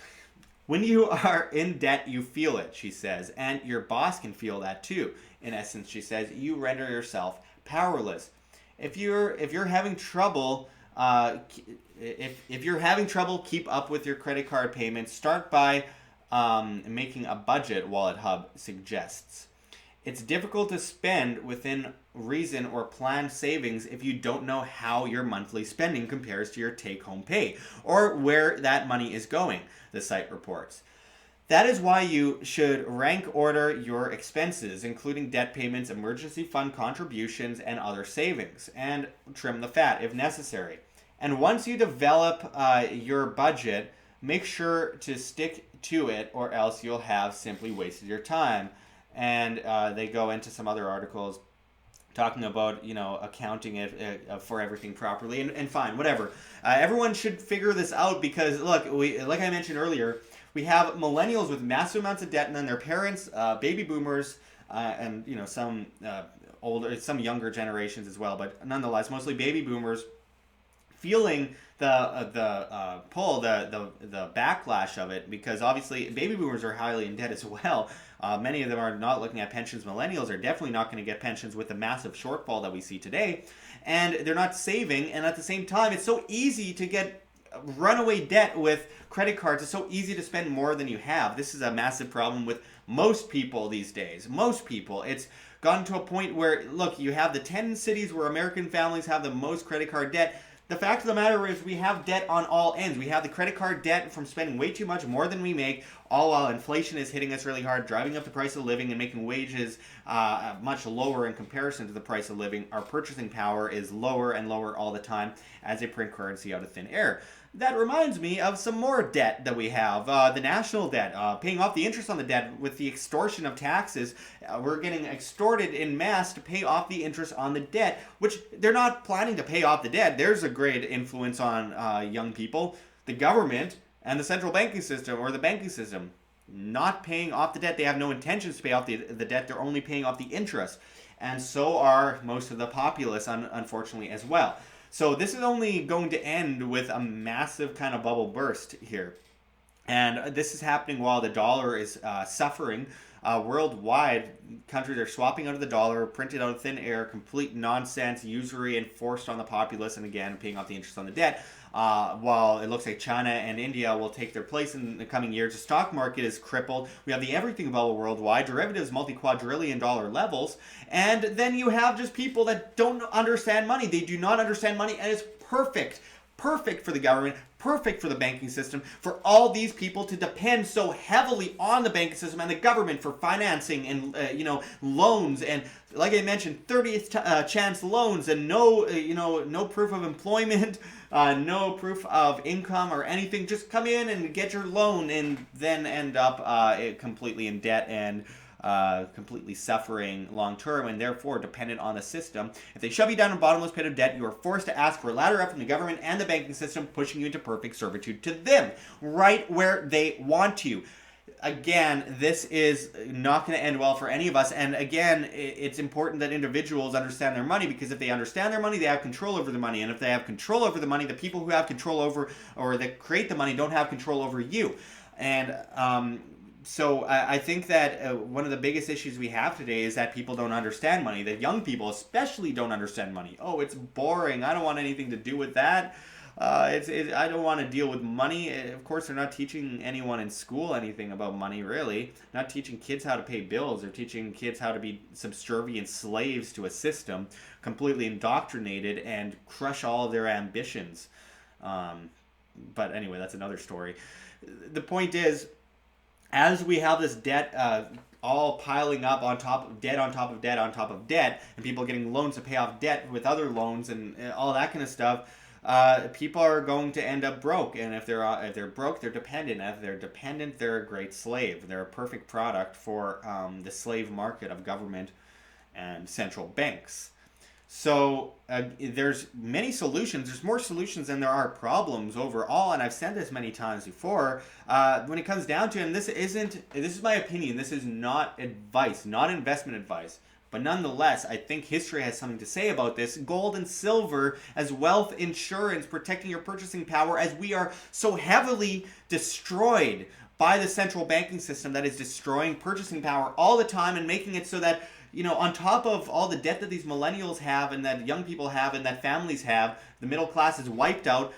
When you are in debt, you feel it, she says, and your boss can feel that too. In essence, she says, you render yourself powerless. If you're having trouble, if you're having trouble keep up with your credit card payments, start by making a budget, WalletHub suggests. It's difficult to spend within reason or planned savings if you don't know how your monthly spending compares to your take-home pay or where that money is going, the site reports. That is why you should rank order your expenses, including debt payments, emergency fund contributions, and other savings, and trim the fat if necessary. And once you develop your budget, make sure to stick to it, or else you'll have simply wasted your time. And they go into some other articles talking about, accounting it for everything properly, and fine, whatever. Everyone should figure this out, because look, like I mentioned earlier, we have millennials with massive amounts of debt, and then their parents, baby boomers, and some older, some younger generations as well, but nonetheless, mostly baby boomers, feeling the pull, the backlash of it, because obviously baby boomers are highly in debt as well. Many of them are not looking at pensions. Millennials are definitely not going to get pensions with the massive shortfall that we see today, and they're not saving. And at the same time, it's so easy to get runaway debt with credit cards. It's so easy to spend more than you have. This is a massive problem with most people these days. Most people. It's gotten to a point where, look, you have the 10 cities where American families have the most credit card debt. The fact of the matter is, we have debt on all ends. We have the credit card debt from spending way too much, more than we make, all while inflation is hitting us really hard, driving up the price of living and making wages much lower in comparison to the price of living. Our purchasing power is lower and lower all the time as they print currency out of thin air. That reminds me of some more debt that we have. The national debt, paying off the interest on the debt with the extortion of taxes. We're getting extorted in mass to pay off the interest on the debt, which they're not planning to pay off the debt. There's a great influence on young people. The government and the central banking system, or the banking system, not paying off the debt. They have no intentions to pay off the debt. They're only paying off the interest. And so are most of the populace, unfortunately, as well. So this is only going to end with a massive kind of bubble burst here. And this is happening while the dollar is suffering. Worldwide, countries are swapping out of the dollar, printed out of thin air, complete nonsense, usury, and forced on the populace, and again, paying off the interest on the debt. While it looks like China and India will take their place in the coming years, the stock market is crippled. We have the everything bubble worldwide, derivatives multi-quadrillion dollar levels, and then you have just people that don't understand money. They do not understand money, and it's perfect for the government, perfect for the banking system, for all these people to depend so heavily on the banking system and the government for financing and loans, and like I mentioned, 30th chance loans, and no proof of employment, no proof of income or anything. Just come in and get your loan, and then end up completely in debt and completely suffering long term, and therefore dependent on the system. If they shove you down a bottomless pit of debt, you are forced to ask for a ladder up from the government and the banking system, pushing you into perfect servitude to them, right where they want you. Again, this is not going to end well for any of us. And again, it's important that individuals understand their money, because if they understand their money, they have control over the money. And if they have control over the money, the people who have control over, or that create the money, don't have control over you. And so I think that one of the biggest issues we have today is that people don't understand money. That young people especially don't understand money. Oh, it's boring. I don't want anything to do with that. I don't want to deal with money. Of course, they're not teaching anyone in school anything about money, really. Not teaching kids how to pay bills. They're teaching kids how to be subservient slaves to a system, completely indoctrinated, and crush all of their ambitions. But anyway, that's another story. The point is, as we have this debt all piling up on top of debt, on top of debt, on top of debt, and people getting loans to pay off debt with other loans and all that kind of stuff, people are going to end up broke. And if they're broke, they're dependent. If they're dependent, they're a great slave. They're a perfect product for the slave market of government and central banks. So there's many solutions. There's more solutions than there are problems overall, and I've said this many times before. When it comes down to it, and this is my opinion. This is not advice, not investment advice. But nonetheless, I think history has something to say about this. Gold and silver as wealth insurance, protecting your purchasing power, as we are so heavily destroyed by the central banking system that is destroying purchasing power all the time, and making it so that, on top of all the debt that these millennials have, and that young people have, and that families have, the middle class is wiped out.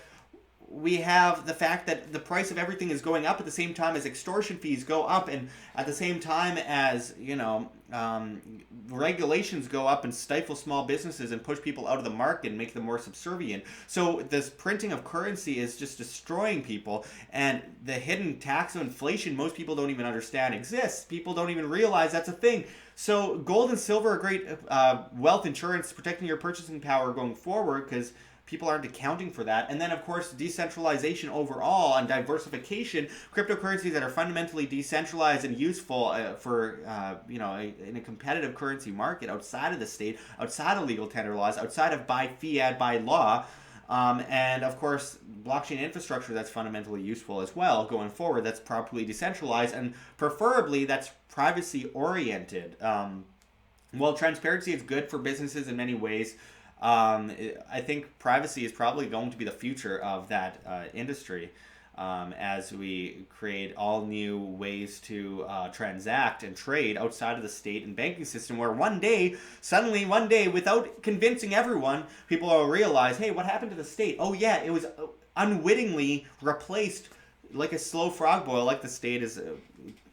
We have the fact that the price of everything is going up at the same time as extortion fees go up, and at the same time as, regulations go up and stifle small businesses and push people out of the market and make them more subservient. So this printing of currency is just destroying people, and the hidden tax of inflation most people don't even understand exists. People don't even realize that's a thing. So gold and silver are great wealth insurance, protecting your purchasing power going forward, because people aren't accounting for that. And then, of course, decentralization overall and diversification, cryptocurrencies that are fundamentally decentralized and useful for, in a competitive currency market outside of the state, outside of legal tender laws, outside of by fiat, by law. And of course, blockchain infrastructure that's fundamentally useful as well going forward, that's properly decentralized, and preferably that's privacy oriented. While transparency is good for businesses in many ways, I think privacy is probably going to be the future of that industry, as we create all new ways to transact and trade outside of the state and banking system, where one day, without convincing everyone, people will realize, hey, what happened to the state? Oh yeah, it was unwittingly replaced like a slow frog boil, like the state is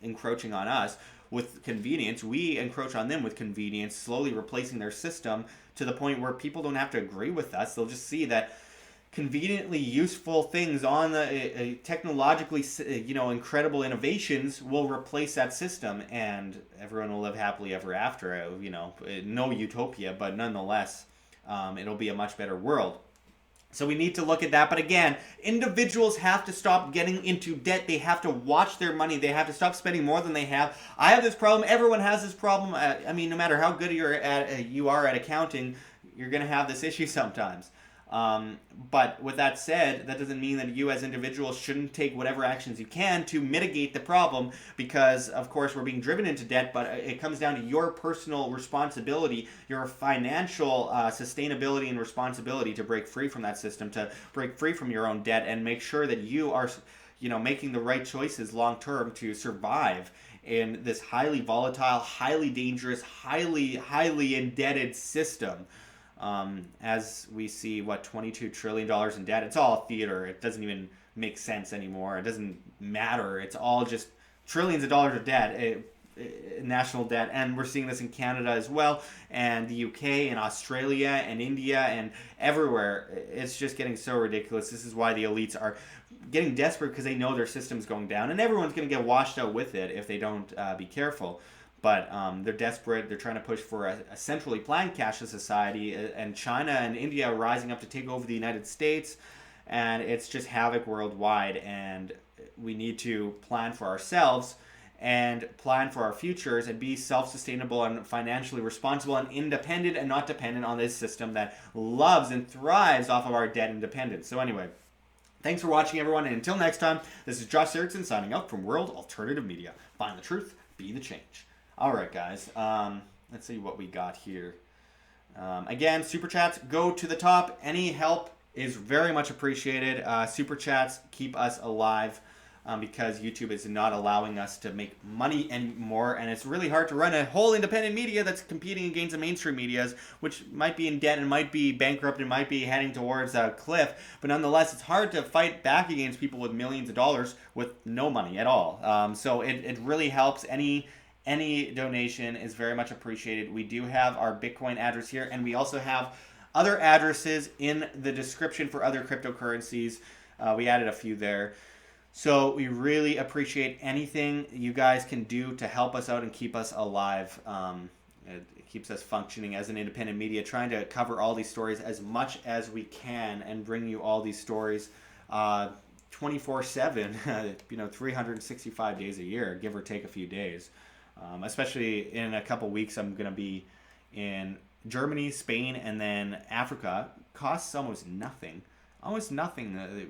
encroaching on us with convenience. We encroach on them with convenience, slowly replacing their system to the point where people don't have to agree with us. They'll just see that conveniently useful things on the technologically, incredible innovations will replace that system, and everyone will live happily ever after. No utopia, but nonetheless, it'll be a much better world. So we need to look at that. But again, individuals have to stop getting into debt. They have to watch their money. They have to stop spending more than they have. I have this problem. Everyone has this problem. No matter how good you are at accounting, you're going to have this issue sometimes. But with that said, that doesn't mean that you as individuals shouldn't take whatever actions you can to mitigate the problem, because of course we're being driven into debt, but it comes down to your personal responsibility, your financial sustainability and responsibility to break free from that system, to break free from your own debt, and make sure that you are making the right choices long term to survive in this highly volatile, highly dangerous, highly indebted system. As we see, $22 trillion in debt. It's all theater. It doesn't even make sense anymore. It doesn't matter. It's all just trillions of dollars of debt, national debt. And we're seeing this in Canada as well, and the UK, and Australia, and India, and everywhere. It's just getting so ridiculous. This is why the elites are getting desperate, because they know their system's going down, and everyone's going to get washed out with it if they don't be careful. But they're desperate. They're trying to push for a centrally planned cashless society, and China and India are rising up to take over the United States, and it's just havoc worldwide. And we need to plan for ourselves and plan for our futures and be self-sustainable and financially responsible and independent, and not dependent on this system that loves and thrives off of our debt independence. So anyway, thanks for watching, everyone, and until next time, this is Josh Sigurdson signing out from World Alternative Media. Find the truth, be the change. All right, guys. Let's see what we got here. Again, Super Chats, go to the top. Any help is very much appreciated. Super Chats keep us alive, because YouTube is not allowing us to make money anymore, and it's really hard to run a whole independent media that's competing against the mainstream medias, which might be in debt and might be bankrupt and might be heading towards a cliff. But nonetheless, it's hard to fight back against people with millions of dollars with no money at all. So it really helps. Any donation is very much appreciated. We do have our Bitcoin address here, and we also have other addresses in the description for other cryptocurrencies. We added a few there. So we really appreciate anything you guys can do to help us out and keep us alive. It keeps us functioning as an independent media, trying to cover all these stories as much as we can and bring you all these stories 24/7, 365 days a year, give or take a few days. Especially in a couple weeks, I'm going to be in Germany, Spain, and then Africa. Costs almost nothing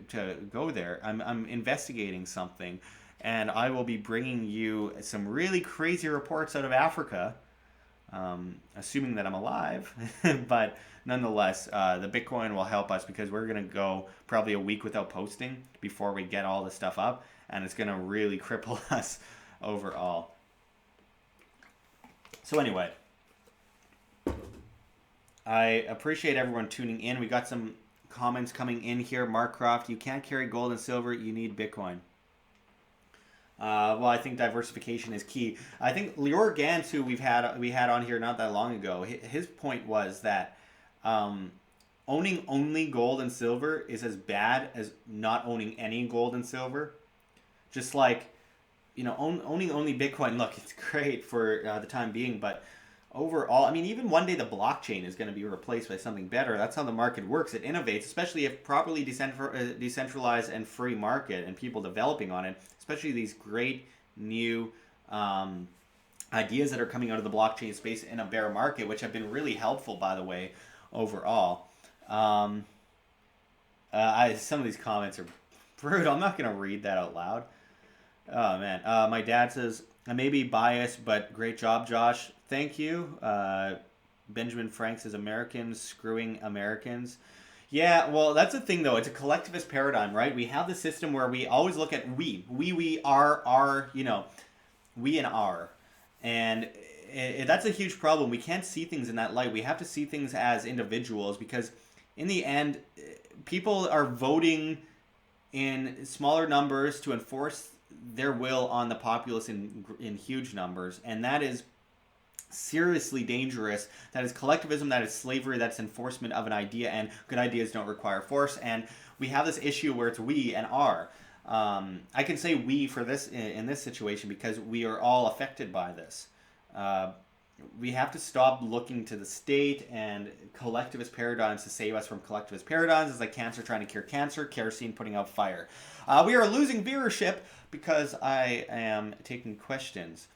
to go there. I'm investigating something, and I will be bringing you some really crazy reports out of Africa, assuming that I'm alive. But nonetheless, the Bitcoin will help us, because we're going to go probably a week without posting before we get all the stuff up, and it's going to really cripple us overall. So anyway, I appreciate everyone tuning in. We got some comments coming in here. Mark Croft, you can't carry gold and silver, you need Bitcoin. Well, I think diversification is key. I think Lior Gans, who we had on here not that long ago, his point was that owning only gold and silver is as bad as not owning any gold and silver. Just like, owning only Bitcoin, look, it's great for the time being, but overall, I mean, even one day the blockchain is going to be replaced by something better. That's how the market works. It innovates, especially if properly decentralized and free market and people developing on it, especially these great new ideas that are coming out of the blockchain space in a bear market, which have been really helpful, by the way, overall. Um, some of these comments are brutal. I'm not going to read that out loud. Oh man, my dad says I may be biased, but great job, Josh. Thank you. Benjamin Frank says Americans screwing Americans. Yeah, well, that's the thing though. It's a collectivist paradigm, right? We have the system where we always look at we, our, we and our, and that's a huge problem. We can't see things in that light. We have to see things as individuals because, in the end, people are voting in smaller numbers to enforce their will on the populace in huge numbers, and that is seriously dangerous. That is collectivism, that is slavery, that's enforcement of an idea, and good ideas don't require force. And we have this issue where it's we and our. I can say we for this in this situation because we are all affected by this. We have to stop looking to the state and collectivist paradigms to save us from collectivist paradigms. It's like cancer trying to cure cancer, kerosene putting out fire. We are losing viewership because I am taking questions.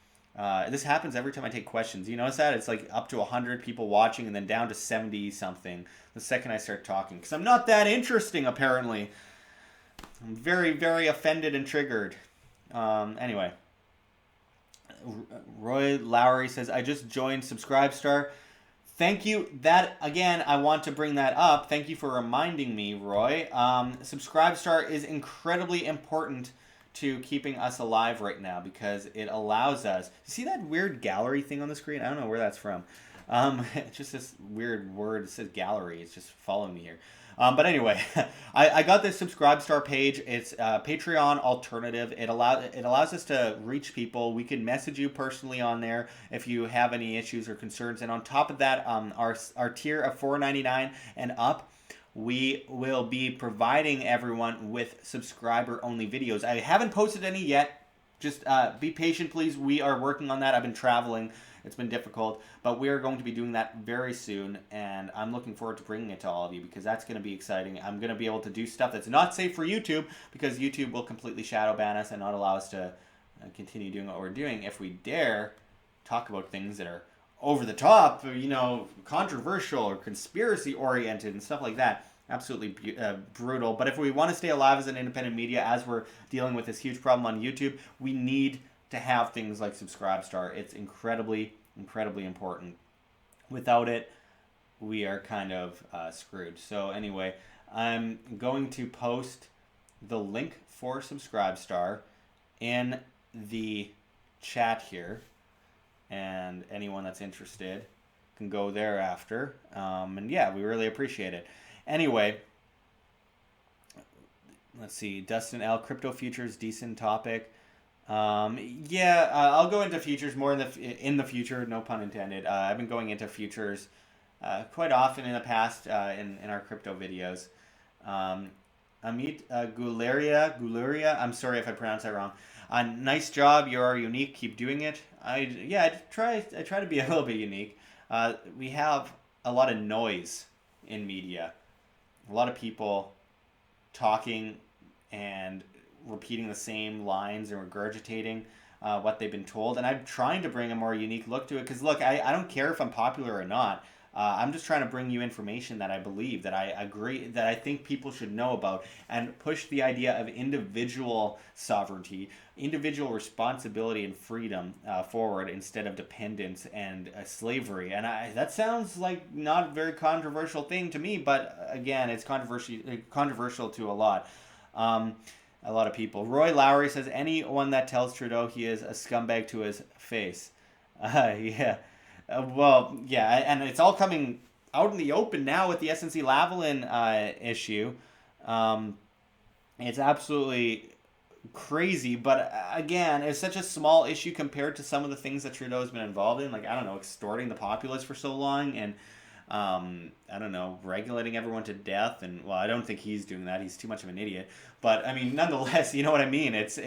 This happens every time I take questions. You notice that? It's like up to 100 people watching and then down to 70 something the second I start talking. Because I'm not that interesting, apparently. I'm very, very offended and triggered. Anyway. Roy Lowry says, I just joined Subscribestar. Thank you. That, again, I want to bring that up. Thank you for reminding me, Roy. Subscribestar is incredibly important to keeping us alive right now because it allows us... You see that weird gallery thing on the screen? I don't know where that's from. It's just this weird word. It says gallery. It's just following me here. But anyway, I got this Subscribestar page. It's a Patreon alternative. It allows us to reach people. We can message you personally on there if you have any issues or concerns. And on top of that, our tier of $4.99 and up, we will be providing everyone with subscriber-only videos. I haven't posted any yet. Just be patient, please. We are working on that. I've been traveling. It's been difficult, but we are going to be doing that very soon, and I'm looking forward to bringing it to all of you because that's going to be exciting. I'm going to be able to do stuff that's not safe for YouTube because YouTube will completely shadow ban us and not allow us to continue doing what we're doing if we dare talk about things that are over the top, controversial or conspiracy oriented and stuff like that. Absolutely brutal. But if we want to stay alive as an independent media, as we're dealing with this huge problem on YouTube, we need to have things like Subscribestar. It's incredibly, incredibly important. Without it, we are kind of screwed. So anyway, I'm going to post the link for Subscribestar in the chat here, and anyone that's interested can go there after. And yeah, we really appreciate it. Anyway, let's see. Dustin L. Crypto futures, decent topic. I'll go into futures more in the future. No pun intended. I've been going into futures quite often in the past in our crypto videos. Amit Gularia. I'm sorry if I pronounced that wrong. Nice job. You are unique. Keep doing it. I try to be a little bit unique. We have a lot of noise in media. A lot of people talking and repeating the same lines and regurgitating what they've been told. And I'm trying to bring a more unique look to it. Because, look, I don't care if I'm popular or not. I'm just trying to bring you information that I believe, that I agree, that I think people should know about, and push the idea of individual sovereignty, individual responsibility and freedom forward instead of dependence and slavery. And that sounds like not a very controversial thing to me, but again, it's controversial to a lot of people. Roy Lowry says, anyone that tells Trudeau he is a scumbag to his face. Yeah. And it's all coming out in the open now with the SNC-Lavalin issue. It's absolutely crazy, but again, it's such a small issue compared to some of the things that Trudeau has been involved in, like, I don't know, extorting the populace for so long, and I don't know, regulating everyone to death. And, well, I don't think he's doing that. He's too much of an idiot. But, I mean, nonetheless, you know what I mean? It's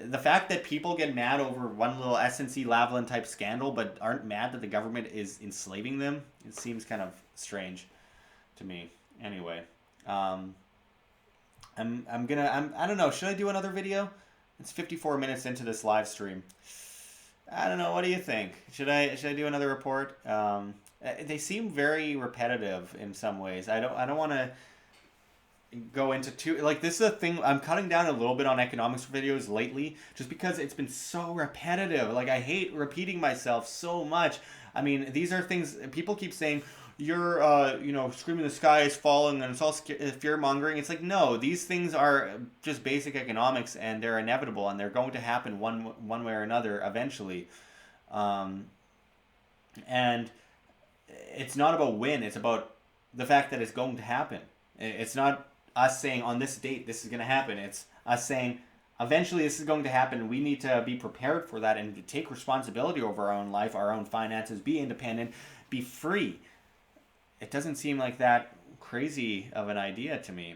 the fact that people get mad over one little SNC Lavalin type scandal, but aren't mad that the government is enslaving them, it seems kind of strange to me. Anyway, um, I don't know. Should I do another video? It's 54 minutes into this live stream. I don't know. What do you think? Should I do another report? They seem very repetitive in some ways. I don't want to go into too, like, this is a thing. I'm cutting down a little bit on economics videos lately just because it's been so repetitive. Like, I hate repeating myself so much. I mean, these are things people keep saying, you're screaming the sky is falling and it's all fear mongering. It's like, no, these things are just basic economics and they're inevitable and they're going to happen one way or another eventually. And it's not about when, it's about the fact that it's going to happen. It's not us saying on this date this is going to happen. It's us saying eventually this is going to happen. We need to be prepared for that and to take responsibility over our own life, our own finances, be independent, be free. It doesn't seem like that crazy of an idea to me.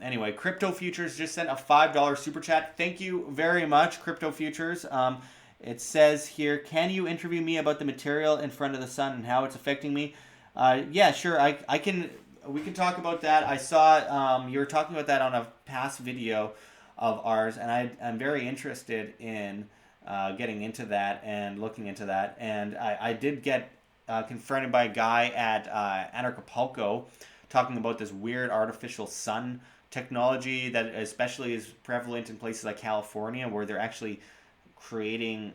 Anyway, Crypto Futures just sent a $5 super chat. Thank you very much, Crypto Futures. It says here, can you interview me about the material in front of the sun and how it's affecting me? Yeah, sure. I can. We can talk about that. I saw you were talking about that on a past video of ours, and I'm very interested in getting into that and looking into that. And I did get confronted by a guy at Anarchapulco talking about this weird artificial sun technology that especially is prevalent in places like California, where they're actually creating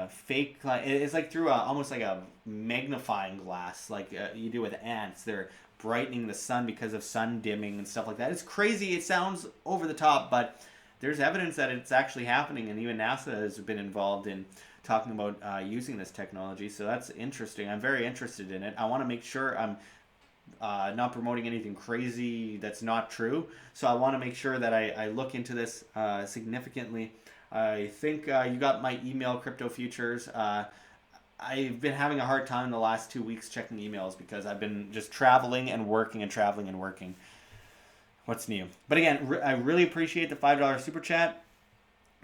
fake. It's like through almost like a magnifying glass, like you do with ants. They're brightening the sun because of sun dimming and stuff like that. It's crazy. It sounds over the top, but there's evidence that it's actually happening, and even NASA has been involved in talking about using this technology. So that's interesting. I'm very interested in it. I want to make sure I'm not promoting anything crazy that's not true. So I want to make sure that I look into this significantly. I think you got my email, Crypto Futures. I've been having a hard time the last 2 weeks checking emails because I've been just traveling and working and traveling and working. What's new? But again, I really appreciate the $5 super chat.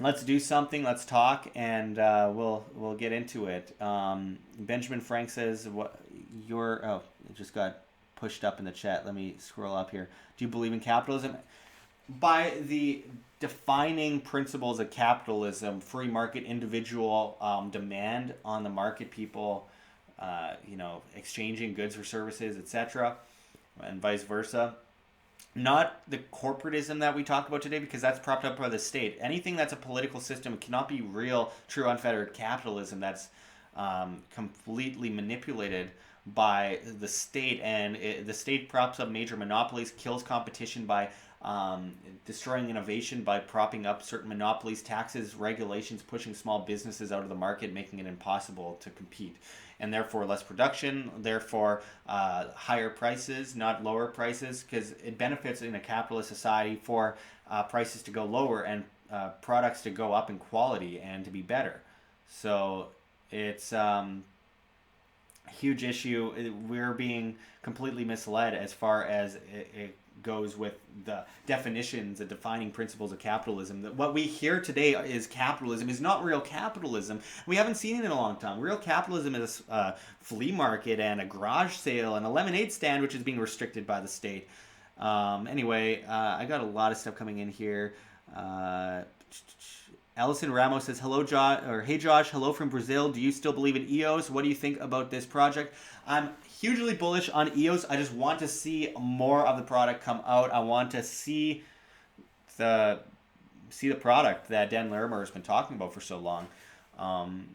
Let's do something. Let's talk, and we'll get into it. Benjamin Frank says, "What it just got pushed up in the chat. Let me scroll up here. Do you believe in capitalism?" By the defining principles of capitalism, free market, individual demand on the market, people, exchanging goods or services, etc., and vice versa. Not the corporatism that we talk about today, because that's propped up by the state. Anything that's a political system cannot be real, true, unfettered capitalism that's completely manipulated by the state. And the state props up major monopolies, kills competition by destroying innovation by propping up certain monopolies, taxes, regulations, pushing small businesses out of the market, making it impossible to compete. And therefore less production, therefore higher prices, not lower prices, because it benefits in a capitalist society for prices to go lower and products to go up in quality and to be better. So it's a huge issue. We're being completely misled as far as it goes with the definitions, the defining principles of capitalism. That what we hear today is capitalism is not real capitalism. We haven't seen it in a long time. Real capitalism is a flea market and a garage sale and a lemonade stand, which is being restricted by the state. Anyway, I got a lot of stuff coming in here. Allison Ramos says, "Hello, Josh," or "Hey, Josh. Hello from Brazil. Do you still believe in EOS? What do you think about this project?" I'm hugely bullish on EOS. I just want to see more of the product come out. I want to see the product that Dan Larimer has been talking about for so long.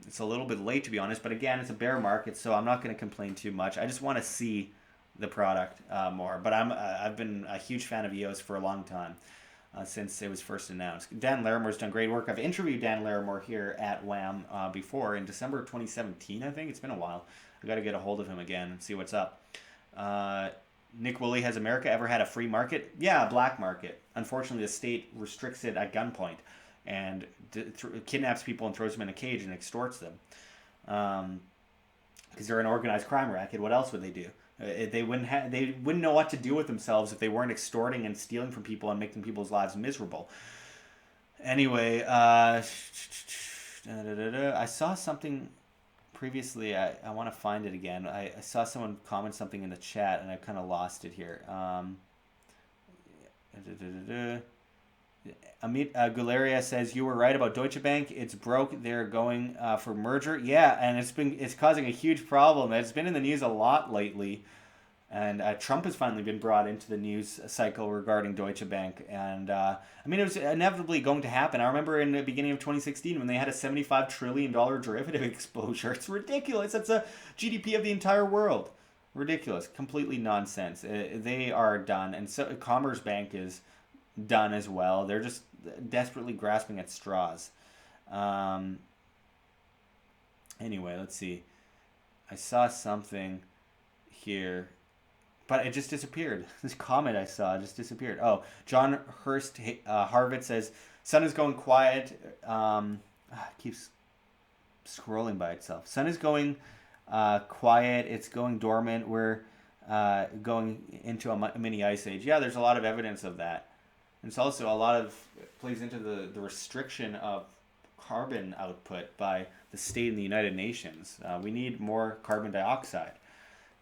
It's a little bit late, to be honest, but again, it's a bear market, so I'm not going to complain too much. I just want to see the product more. But I've been a huge fan of EOS for a long time. Since it was first announced. Dan Larimer's done great work. I've interviewed Dan Larimore here at WAM before in December 2017, I think. It's been a while. I got to get a hold of him again and see what's up. Nick Woolley, has America ever had a free market? Yeah, a black market. Unfortunately, the state restricts it at gunpoint and kidnaps people and throws them in a cage and extorts them. Because they're an organized crime racket. What else would they do? They wouldn't know what to do with themselves if they weren't extorting and stealing from people and making people's lives miserable. Anyway, I saw something previously. I want to find it again. I saw someone comment something in the chat, and I kind of lost it here. Amit Gularia says you were right about Deutsche Bank. It's broke. They're going for merger. Yeah, and it's causing a huge problem. It's been in the news a lot lately, and Trump has finally been brought into the news cycle regarding Deutsche Bank. And I mean, it was inevitably going to happen. I remember in the beginning of 2016 when they had a $75 trillion derivative exposure. It's ridiculous. That's a GDP of the entire world. Ridiculous. Completely nonsense. They are done, and so Commerzbank is done as well. They're just desperately grasping at straws. Anyway, let's see. I saw something here, but it just disappeared. This comment I saw just disappeared. Oh, John Hurst Harvard says, sun is going quiet. Keeps scrolling by itself. Sun is going quiet. It's going dormant. We're going into a mini ice age. Yeah, there's a lot of evidence of that. It's also a lot of plays into the restriction of carbon output by the state and the United Nations. We need more carbon dioxide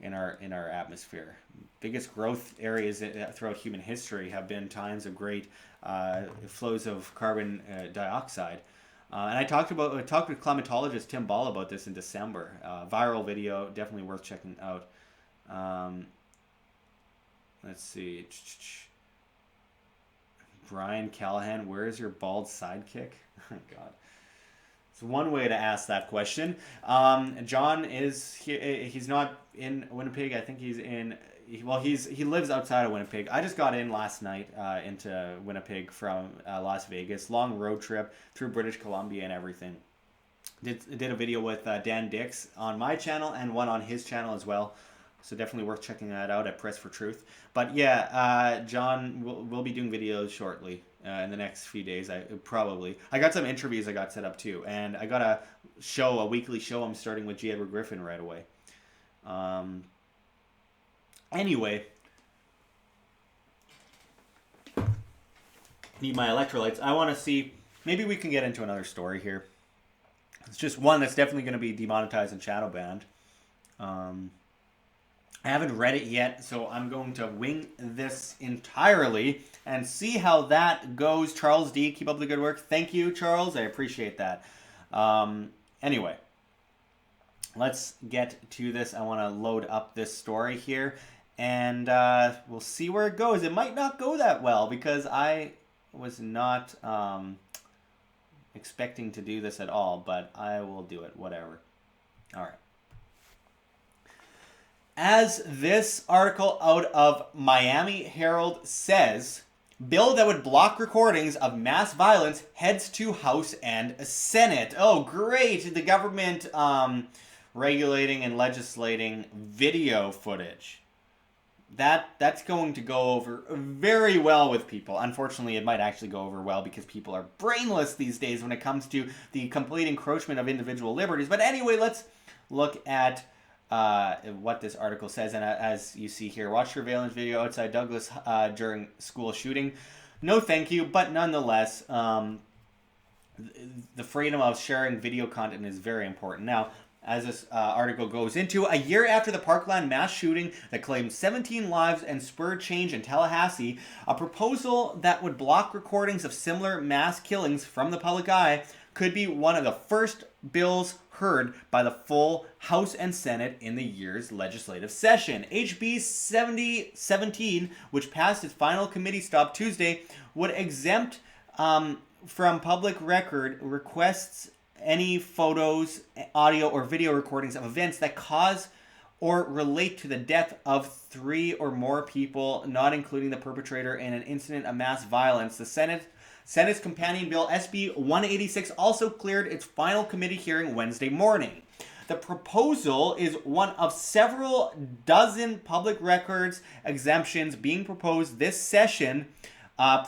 in our atmosphere. Biggest growth areas throughout human history have been times of great flows of carbon dioxide. And I talked with climatologist Tim Ball about this in December. Viral video, definitely worth checking out. Let's see. Brian Callahan, where is your bald sidekick? Oh, God. It's one way to ask that question. John is he's not in Winnipeg. I think he's in. He lives outside of Winnipeg. I just got in last night into Winnipeg from Las Vegas. Long road trip through British Columbia and everything. Did a video with Dan Dix on my channel and one on his channel as well. So definitely worth checking that out at Press for Truth. But yeah, John will be doing videos shortly in the next few days. I got some interviews I got set up too, and I got a weekly show I'm starting with G. Edward Griffin right away. Anyway, need my electrolytes. I want to see, maybe we can get into another story here. It's just one that's definitely going to be demonetized and shadow banned. I haven't read it yet, so I'm going to wing this entirely and see how that goes. Charles D, keep up the good work. Thank you, Charles. I appreciate that. Anyway, let's get to this. I want to load up this story here, and we'll see where it goes. It might not go that well because I was not expecting to do this at all, but I will do it, whatever. All right. As this article out of Miami Herald says, bill that would block recordings of mass violence heads to House and Senate. Oh, great. The government regulating and legislating video footage. That's going to go over very well with people. Unfortunately, it might actually go over well because people are brainless these days when it comes to the complete encroachment of individual liberties. But anyway, let's look at what this article says. And as you see here, watch surveillance video outside Douglas during school shooting. No thank you, but nonetheless, the freedom of sharing video content is very important. Now, as this article goes into, a year after the Parkland mass shooting that claimed 17 lives and spurred change in Tallahassee, a proposal that would block recordings of similar mass killings from the public eye could be one of the first bills heard by the full House and Senate in the year's legislative session. HB 7017, which passed its final committee stop Tuesday, would exempt from public record requests any photos, audio, or video recordings of events that cause or relate to the death of 3 or more people, not including the perpetrator in an incident of mass violence. The Senate's companion bill, SB 186, also cleared its final committee hearing Wednesday morning. The proposal is one of several dozen public records exemptions being proposed this session,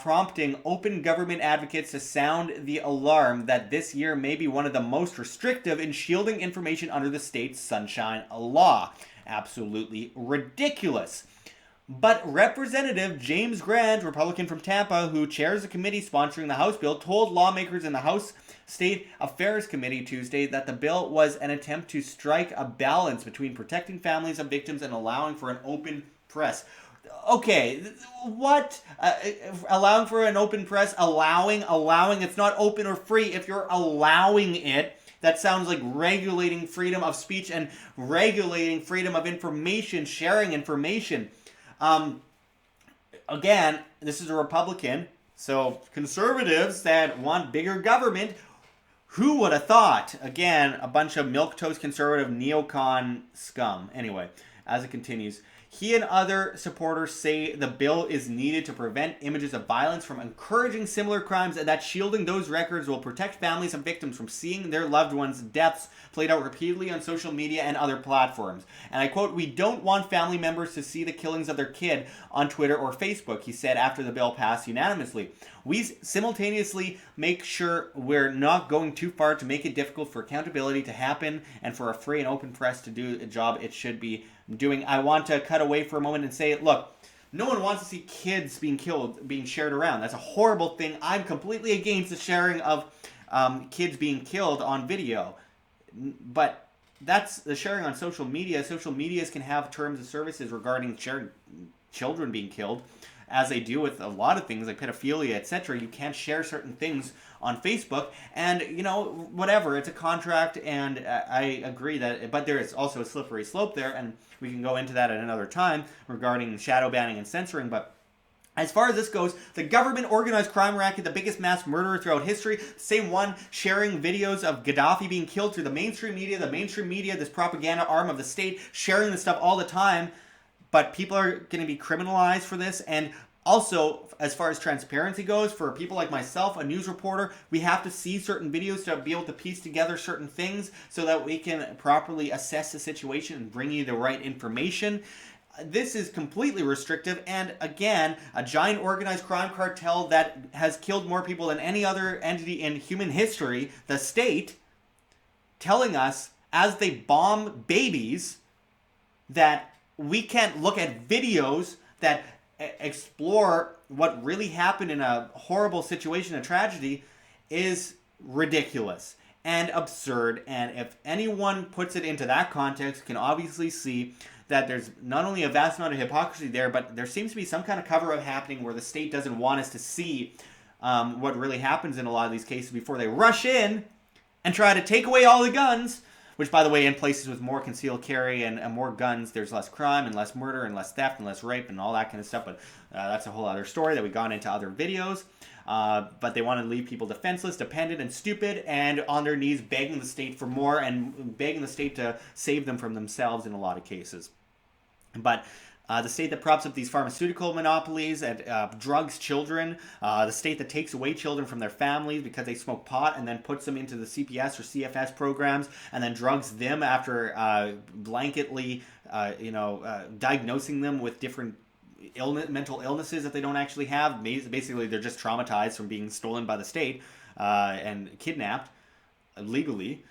prompting open government advocates to sound the alarm that this year may be one of the most restrictive in shielding information under the state's Sunshine Law. Absolutely ridiculous. But Representative James Grant, Republican from Tampa, who chairs the committee sponsoring the House bill, told lawmakers in the House State Affairs Committee Tuesday that the bill was an attempt to strike a balance between protecting families of victims and allowing for an open press. Okay, what? Allowing for an open press? Allowing? It's not open or free if you're allowing it. That sounds like regulating freedom of speech and regulating freedom of information, sharing information. Again, this is a Republican, so conservatives that want bigger government, who would have thought? Again, a bunch of milquetoast conservative neocon scum. Anyway, as it continues, he and other supporters say the bill is needed to prevent images of violence from encouraging similar crimes, and that shielding those records will protect families of victims from seeing their loved ones' deaths played out repeatedly on social media and other platforms. And I quote, "We don't want family members to see the killings of their kid on Twitter or Facebook," he said after the bill passed unanimously. "We simultaneously make sure we're not going too far to make it difficult for accountability to happen and for a free and open press to do a job it should be doing." I want to cut away for a moment and say, look, no one wants to see kids being killed, being shared around. That's a horrible thing. I'm completely against the sharing of kids being killed on video. But that's the sharing on social media. Social medias can have terms of services regarding sharing children being killed, as they do with a lot of things like pedophilia, etc. You can't share certain things on Facebook, and whatever, it's a contract, and I agree that, but there is also a slippery slope there, and we can go into that at another time regarding shadow banning and censoring. But as far as this goes, the government organized crime racket, the biggest mass murderer throughout history, the same one sharing videos of Gaddafi being killed through the mainstream media, this propaganda arm of the state, sharing this stuff all the time. But people are going to be criminalized for this. And also, as far as transparency goes, for people like myself, a news reporter, we have to see certain videos to be able to piece together certain things so that we can properly assess the situation and bring you the right information. This is completely restrictive, and again, a giant organized crime cartel that has killed more people than any other entity in human history, the state, telling us as they bomb babies that we can't look at videos that explore what really happened in a horrible situation, a tragedy, is ridiculous and absurd. And if anyone puts it into that context, can obviously see that there's not only a vast amount of hypocrisy there, but there seems to be some kind of cover-up happening where the state doesn't want us to see what really happens in a lot of these cases before they rush in and try to take away all the guns, which, by the way, in places with more concealed carry and more guns, there's less crime and less murder and less theft and less rape and all that kind of stuff. But that's a whole other story that we've gone into other videos. But they want to leave people defenseless, dependent, and stupid, and on their knees begging the state for more and begging the state to save them from themselves in a lot of cases. But the state that props up these pharmaceutical monopolies that drugs children, the state that takes away children from their families because they smoke pot and then puts them into the CPS or CFS programs and then drugs them after blanketly, diagnosing them with different mental illnesses that they don't actually have. Basically, they're just traumatized from being stolen by the state and kidnapped legally,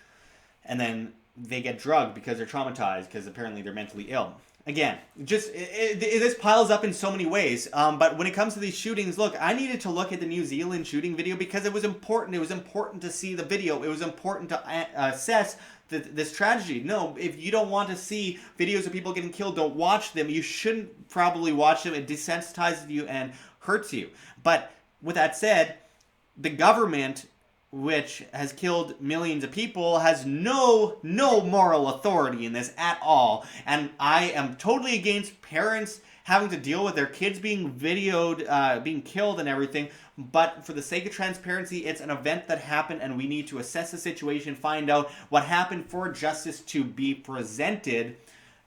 and then they get drugged because they're traumatized because apparently they're mentally ill. Again, this piles up in so many ways. But when it comes to these shootings, look, I needed to look at the New Zealand shooting video because it was important. It was important to see the video. It was important to assess this tragedy. No, if you don't want to see videos of people getting killed, don't watch them. You shouldn't probably watch them. It desensitizes you and hurts you. But with that said, the government, which has killed millions of people, has no moral authority in this at all. And I am totally against parents having to deal with their kids being videoed, being killed and everything. But for the sake of transparency, it's an event that happened and we need to assess the situation, find out what happened for justice to be presented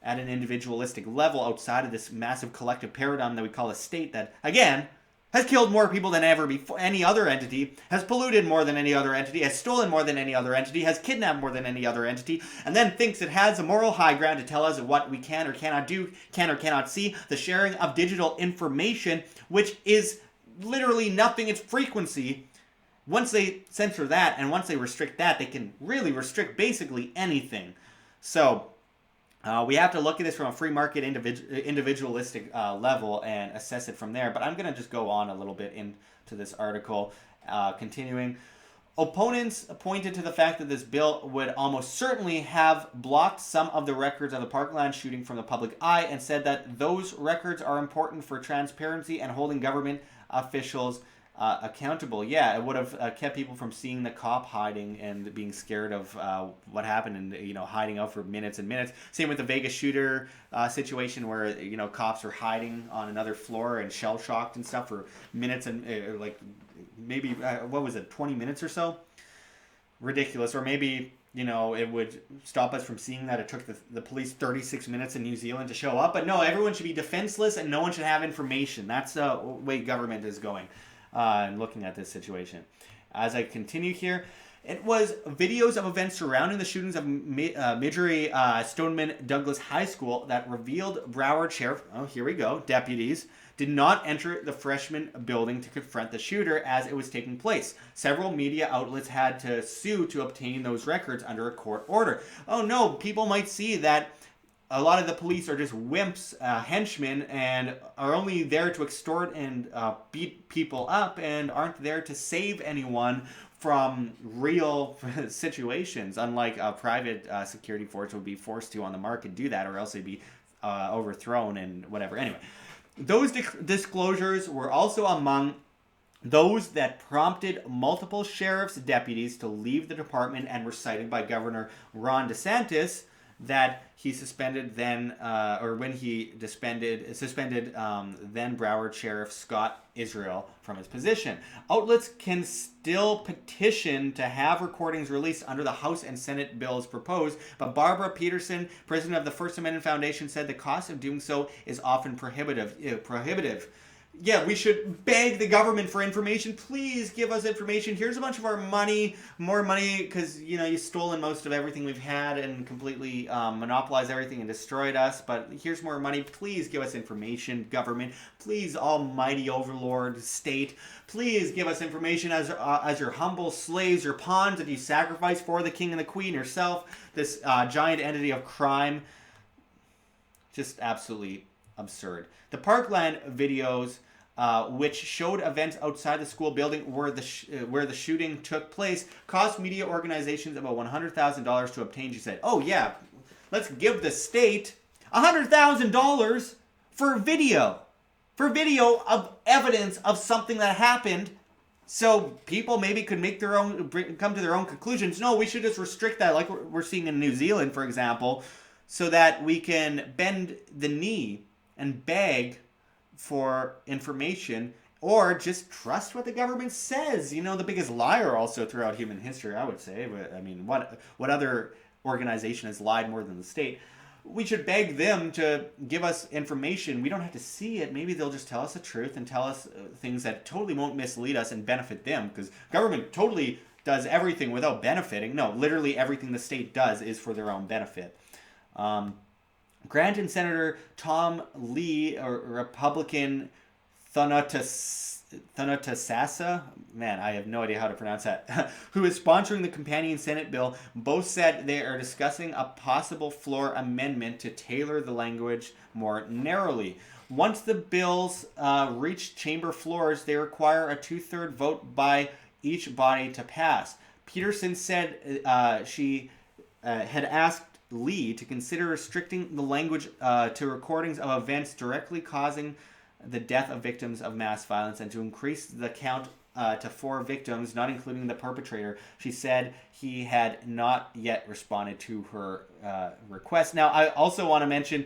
at an individualistic level outside of this massive collective paradigm that we call a state that, again, has killed more people than ever before any other entity, has polluted more than any other entity, has stolen more than any other entity, has kidnapped more than any other entity, and then thinks it has a moral high ground to tell us what we can or cannot do, can or cannot see. The sharing of digital information, which is literally nothing, it's frequency. Once they censor that and once they restrict that, they can really restrict basically anything. So We have to look at this from a free market individualistic level and assess it from there. But I'm going to just go on a little bit into this article, continuing. Opponents pointed to the fact that this bill would almost certainly have blocked some of the records of the Parkland shooting from the public eye, and said that those records are important for transparency and holding government officials accountable. Yeah, it would have kept people from seeing the cop hiding and being scared of what happened, and hiding out for minutes and minutes. Same with the Vegas shooter situation, where cops are hiding on another floor and shell shocked and stuff for minutes and maybe what was it, 20 minutes or so. Ridiculous. Or maybe it would stop us from seeing that it took the police 36 minutes in New Zealand to show up. But no, everyone should be defenseless and no one should have information. That's the way government is going. And looking at this situation. As I continue here, it was videos of events surrounding the shootings of Midgery Stoneman Douglas High School that revealed Broward Sheriff, here we go, deputies, did not enter the freshman building to confront the shooter as it was taking place. Several media outlets had to sue to obtain those records under a court order. Oh no, people might see that a lot of the police are just wimps, henchmen, and are only there to extort and beat people up, and aren't there to save anyone from real situations, unlike a private security force would be forced to on the market do that, or else they'd be overthrown and whatever. Anyway, those disclosures were also among those that prompted multiple sheriff's deputies to leave the department, and were cited by Governor Ron DeSantis that he suspended then, or when he suspended then Broward Sheriff Scott Israel from his position. Outlets can still petition to have recordings released under the House and Senate bills proposed, but Barbara Peterson, president of the First Amendment Foundation, said the cost of doing so is often prohibitive. Yeah, we should beg the government for information. Please give us information. Here's a bunch of our money, more money, because you've stolen most of everything we've had and completely monopolized everything and destroyed us. But here's more money. Please give us information, government. Please, almighty overlord state. Please give us information as your humble slaves, your pawns that you sacrifice for the king and the queen yourself. This giant entity of crime. Just absolutely absurd. The Parkland videos, which showed events outside the school building where the shooting took place, cost media organizations about $100,000 to obtain. She said, "Oh yeah, let's give the state $100,000 for video of evidence of something that happened, so people maybe could come to their own conclusions. No, we should just restrict that, like we're seeing in New Zealand, for example, so that we can bend the knee and beg for information, or just trust what the government says." The biggest liar also throughout human history, I would say. But I mean, what other organization has lied more than the state? We should beg them to give us information. We don't have to see it. Maybe they'll just tell us the truth and tell us things that totally won't mislead us and benefit them, because government totally does everything without benefiting. No, literally everything the state does is for their own benefit. Grant and Senator Tom Lee, or Republican Thanatasasa, man, I have no idea how to pronounce that, who is sponsoring the companion Senate bill, both said they are discussing a possible floor amendment to tailor the language more narrowly. Once the bills reach chamber floors, they require a 2/3 vote by each body to pass. Peterson said she had asked Lee to consider restricting the language to recordings of events directly causing the death of victims of mass violence, and to increase the count to 4 victims, not including the perpetrator. She said he had not yet responded to her request. Now, I also want to mention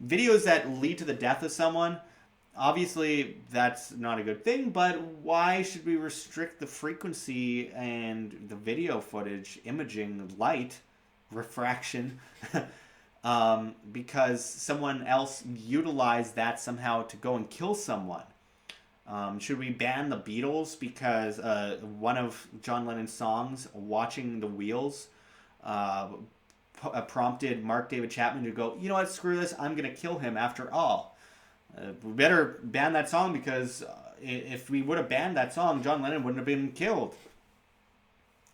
videos that lead to the death of someone. Obviously, that's not a good thing, but why should we restrict the frequency and the video footage, imaging, light, refraction, because someone else utilized that somehow to go and kill someone? Should we ban the Beatles because one of John Lennon's songs, "Watching the Wheels," prompted Mark David Chapman to go, "You know what, screw this, I'm going to kill him after all"? We better ban that song, because if we would have banned that song, John Lennon wouldn't have been killed.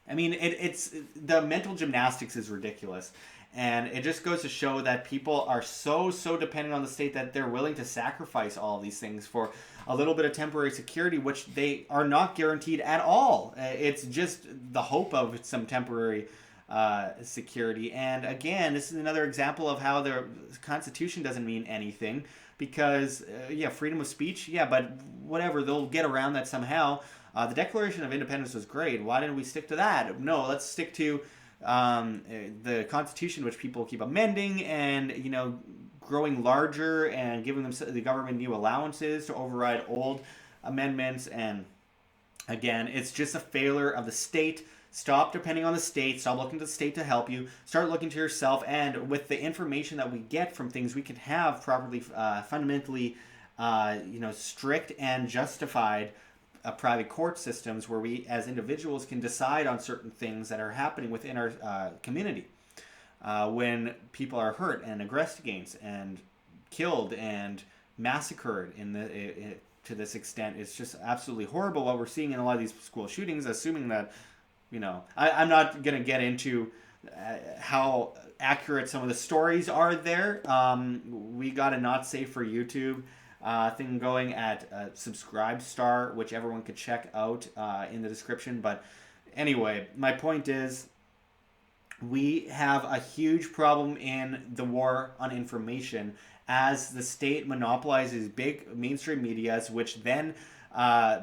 I mean, it's the mental gymnastics is ridiculous. And it just goes to show that people are so dependent on the state that they're willing to sacrifice all these things for a little bit of temporary security, which they are not guaranteed at all. It's just the hope of some temporary security. And again, this is another example of how the Constitution doesn't mean anything because, yeah, freedom of speech, yeah, but whatever, they'll get around that somehow. The Declaration of Independence was great. Why didn't we stick to that? No, let's stick to the Constitution, which people keep amending and, you know, growing larger and giving them the government new allowances to override old amendments. And again, it's just a failure of the state. Stop depending on the state. Stop looking to the state to help you. Start looking to yourself. And with the information that we get from things, we can have properly, fundamentally, strict and justified private court systems where we as individuals can decide on certain things that are happening within our community when people are hurt and aggressed against and killed and massacred to this extent. It's just absolutely horrible what we're seeing in a lot of these school shootings, assuming that, you know, I'm not going to get into how accurate some of the stories are there. We got a not safe for YouTube thing going at Subscribe Star, which everyone could check out in the description. But anyway, my point is we have a huge problem in the war on information as the state monopolizes big mainstream medias, which then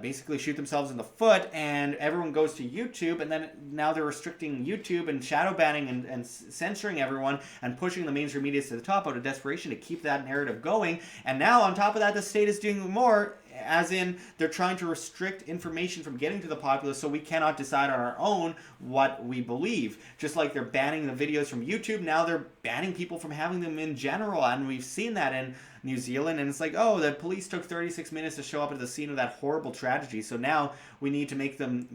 basically shoot themselves in the foot, and everyone goes to YouTube, and then now they're restricting YouTube and shadow banning and censoring everyone and pushing the mainstream media to the top out of desperation to keep that narrative going. And now on top of that, the state is doing more, as in they're trying to restrict information from getting to the populace so we cannot decide on our own what we believe. Just like they're banning the videos from YouTube, now they're banning people from having them in general, and we've seen that in New Zealand, and it's like, oh, the police took 36 minutes to show up at the scene of that horrible tragedy, so now we need to make them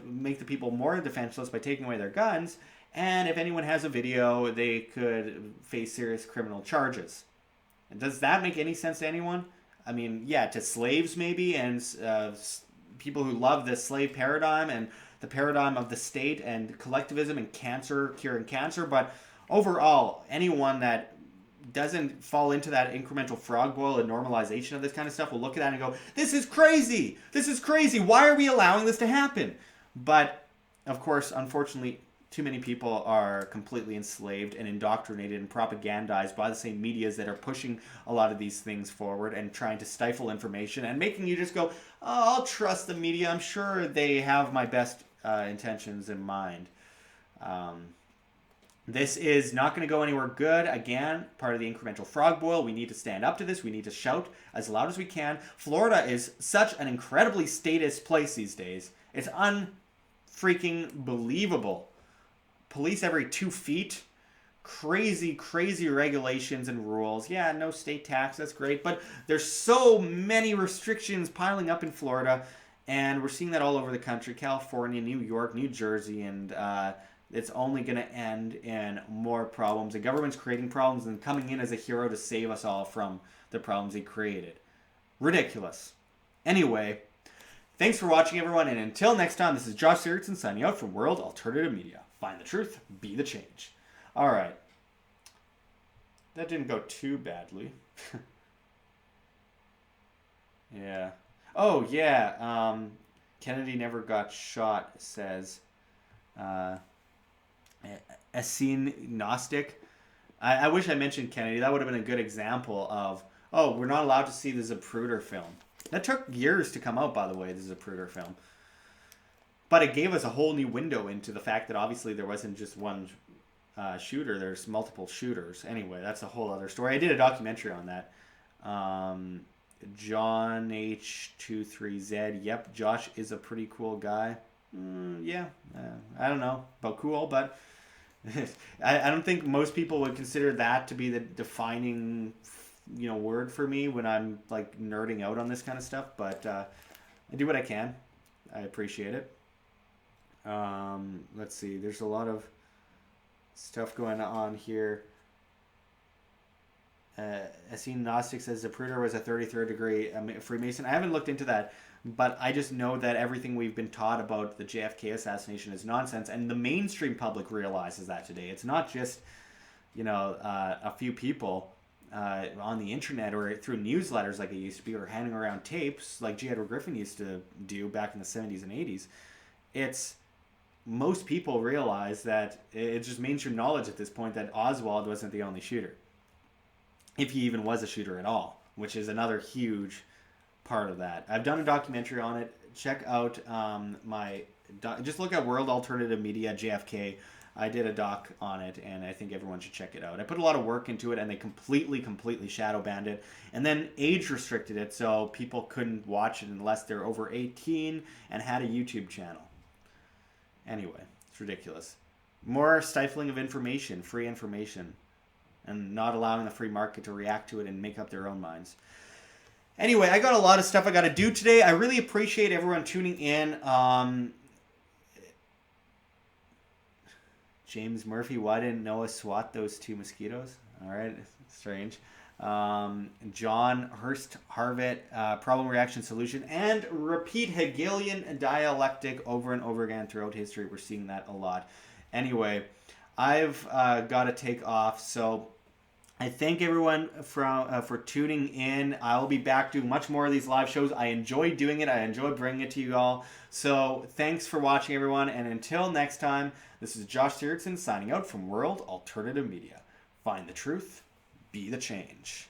make the people more defenseless by taking away their guns, and if anyone has a video, they could face serious criminal charges. And does that make any sense to anyone? I mean, yeah, to slaves maybe, and people who love the slave paradigm and the paradigm of the state and collectivism and curing cancer, but overall, anyone that doesn't fall into that incremental frog boil and normalization of this kind of stuff will look at that and go, this is crazy! This is crazy! Why are we allowing this to happen? But, of course, unfortunately, too many people are completely enslaved and indoctrinated and propagandized by the same medias that are pushing a lot of these things forward and trying to stifle information and making you just go, oh, I'll trust the media. I'm sure they have my best intentions in mind. This is not going to go anywhere good. Again, part of the incremental frog boil. We need to stand up to this. We need to shout as loud as we can. Florida is such an incredibly statist place these days. It's unfreaking believable. Police every 2 feet. Crazy, crazy regulations and rules. Yeah, no state tax. That's great. But there's so many restrictions piling up in Florida. And we're seeing that all over the country. California, New York, New Jersey, and it's only going to end in more problems. The government's creating problems and coming in as a hero to save us all from the problems he created. Ridiculous. Anyway, thanks for watching, everyone, and until next time, this is Josh Sigurdson signing out from World Alternative Media. Find the truth, be the change. All right. That didn't go too badly. Yeah. Oh, yeah. Kennedy never got shot, says Essene Gnostic. I wish I mentioned Kennedy. That would have been a good example of, oh, we're not allowed to see the Zapruder film. That took years to come out, by the way, the Zapruder film. But it gave us a whole new window into the fact that obviously there wasn't just one shooter. There's multiple shooters. Anyway, that's a whole other story. I did a documentary on that. John H23Z. Yep, Josh is a pretty cool guy. Yeah, I don't know about cool, but I don't think most people would consider that to be the defining, word for me when I'm like nerding out on this kind of stuff. But I do what I can. I appreciate it. Let's see. There's a lot of stuff going on here. Essene Gnostic says Zapruder was a 33rd degree Freemason. I haven't looked into that, but I just know that everything we've been taught about the JFK assassination is nonsense, and the mainstream public realizes that today. It's not just, a few people on the internet or through newsletters like it used to be, or handing around tapes like G. Edward Griffin used to do back in the 70s and 80s. It's most people realize that it's just mainstream knowledge at this point that Oswald wasn't the only shooter, if he even was a shooter at all, which is another huge part of that. I've done a documentary on it. Check out just look at World Alternative Media JFK. I did a doc on it, and I think everyone should check it out. I put a lot of work into it, and they completely shadow banned it, and then age restricted it so people couldn't watch it unless they're over 18 and had a YouTube channel. Anyway, it's ridiculous. More stifling of information, free information, and not allowing the free market to react to it and make up their own minds. Anyway, I got a lot of stuff I got to do today. I really appreciate everyone tuning in. James Murphy, why didn't Noah swat those 2 mosquitoes? All right, strange. John Hurst Harvett, problem, reaction, solution, and repeat Hegelian dialectic over and over again throughout history. We're seeing that a lot. Anyway, I've got to take off, so I thank everyone for tuning in. I'll be back doing much more of these live shows. I enjoy doing it. I enjoy bringing it to you all. So thanks for watching, everyone. And until next time, this is Josh Sigurdson signing out from World Alternative Media. Find the truth. Be the change.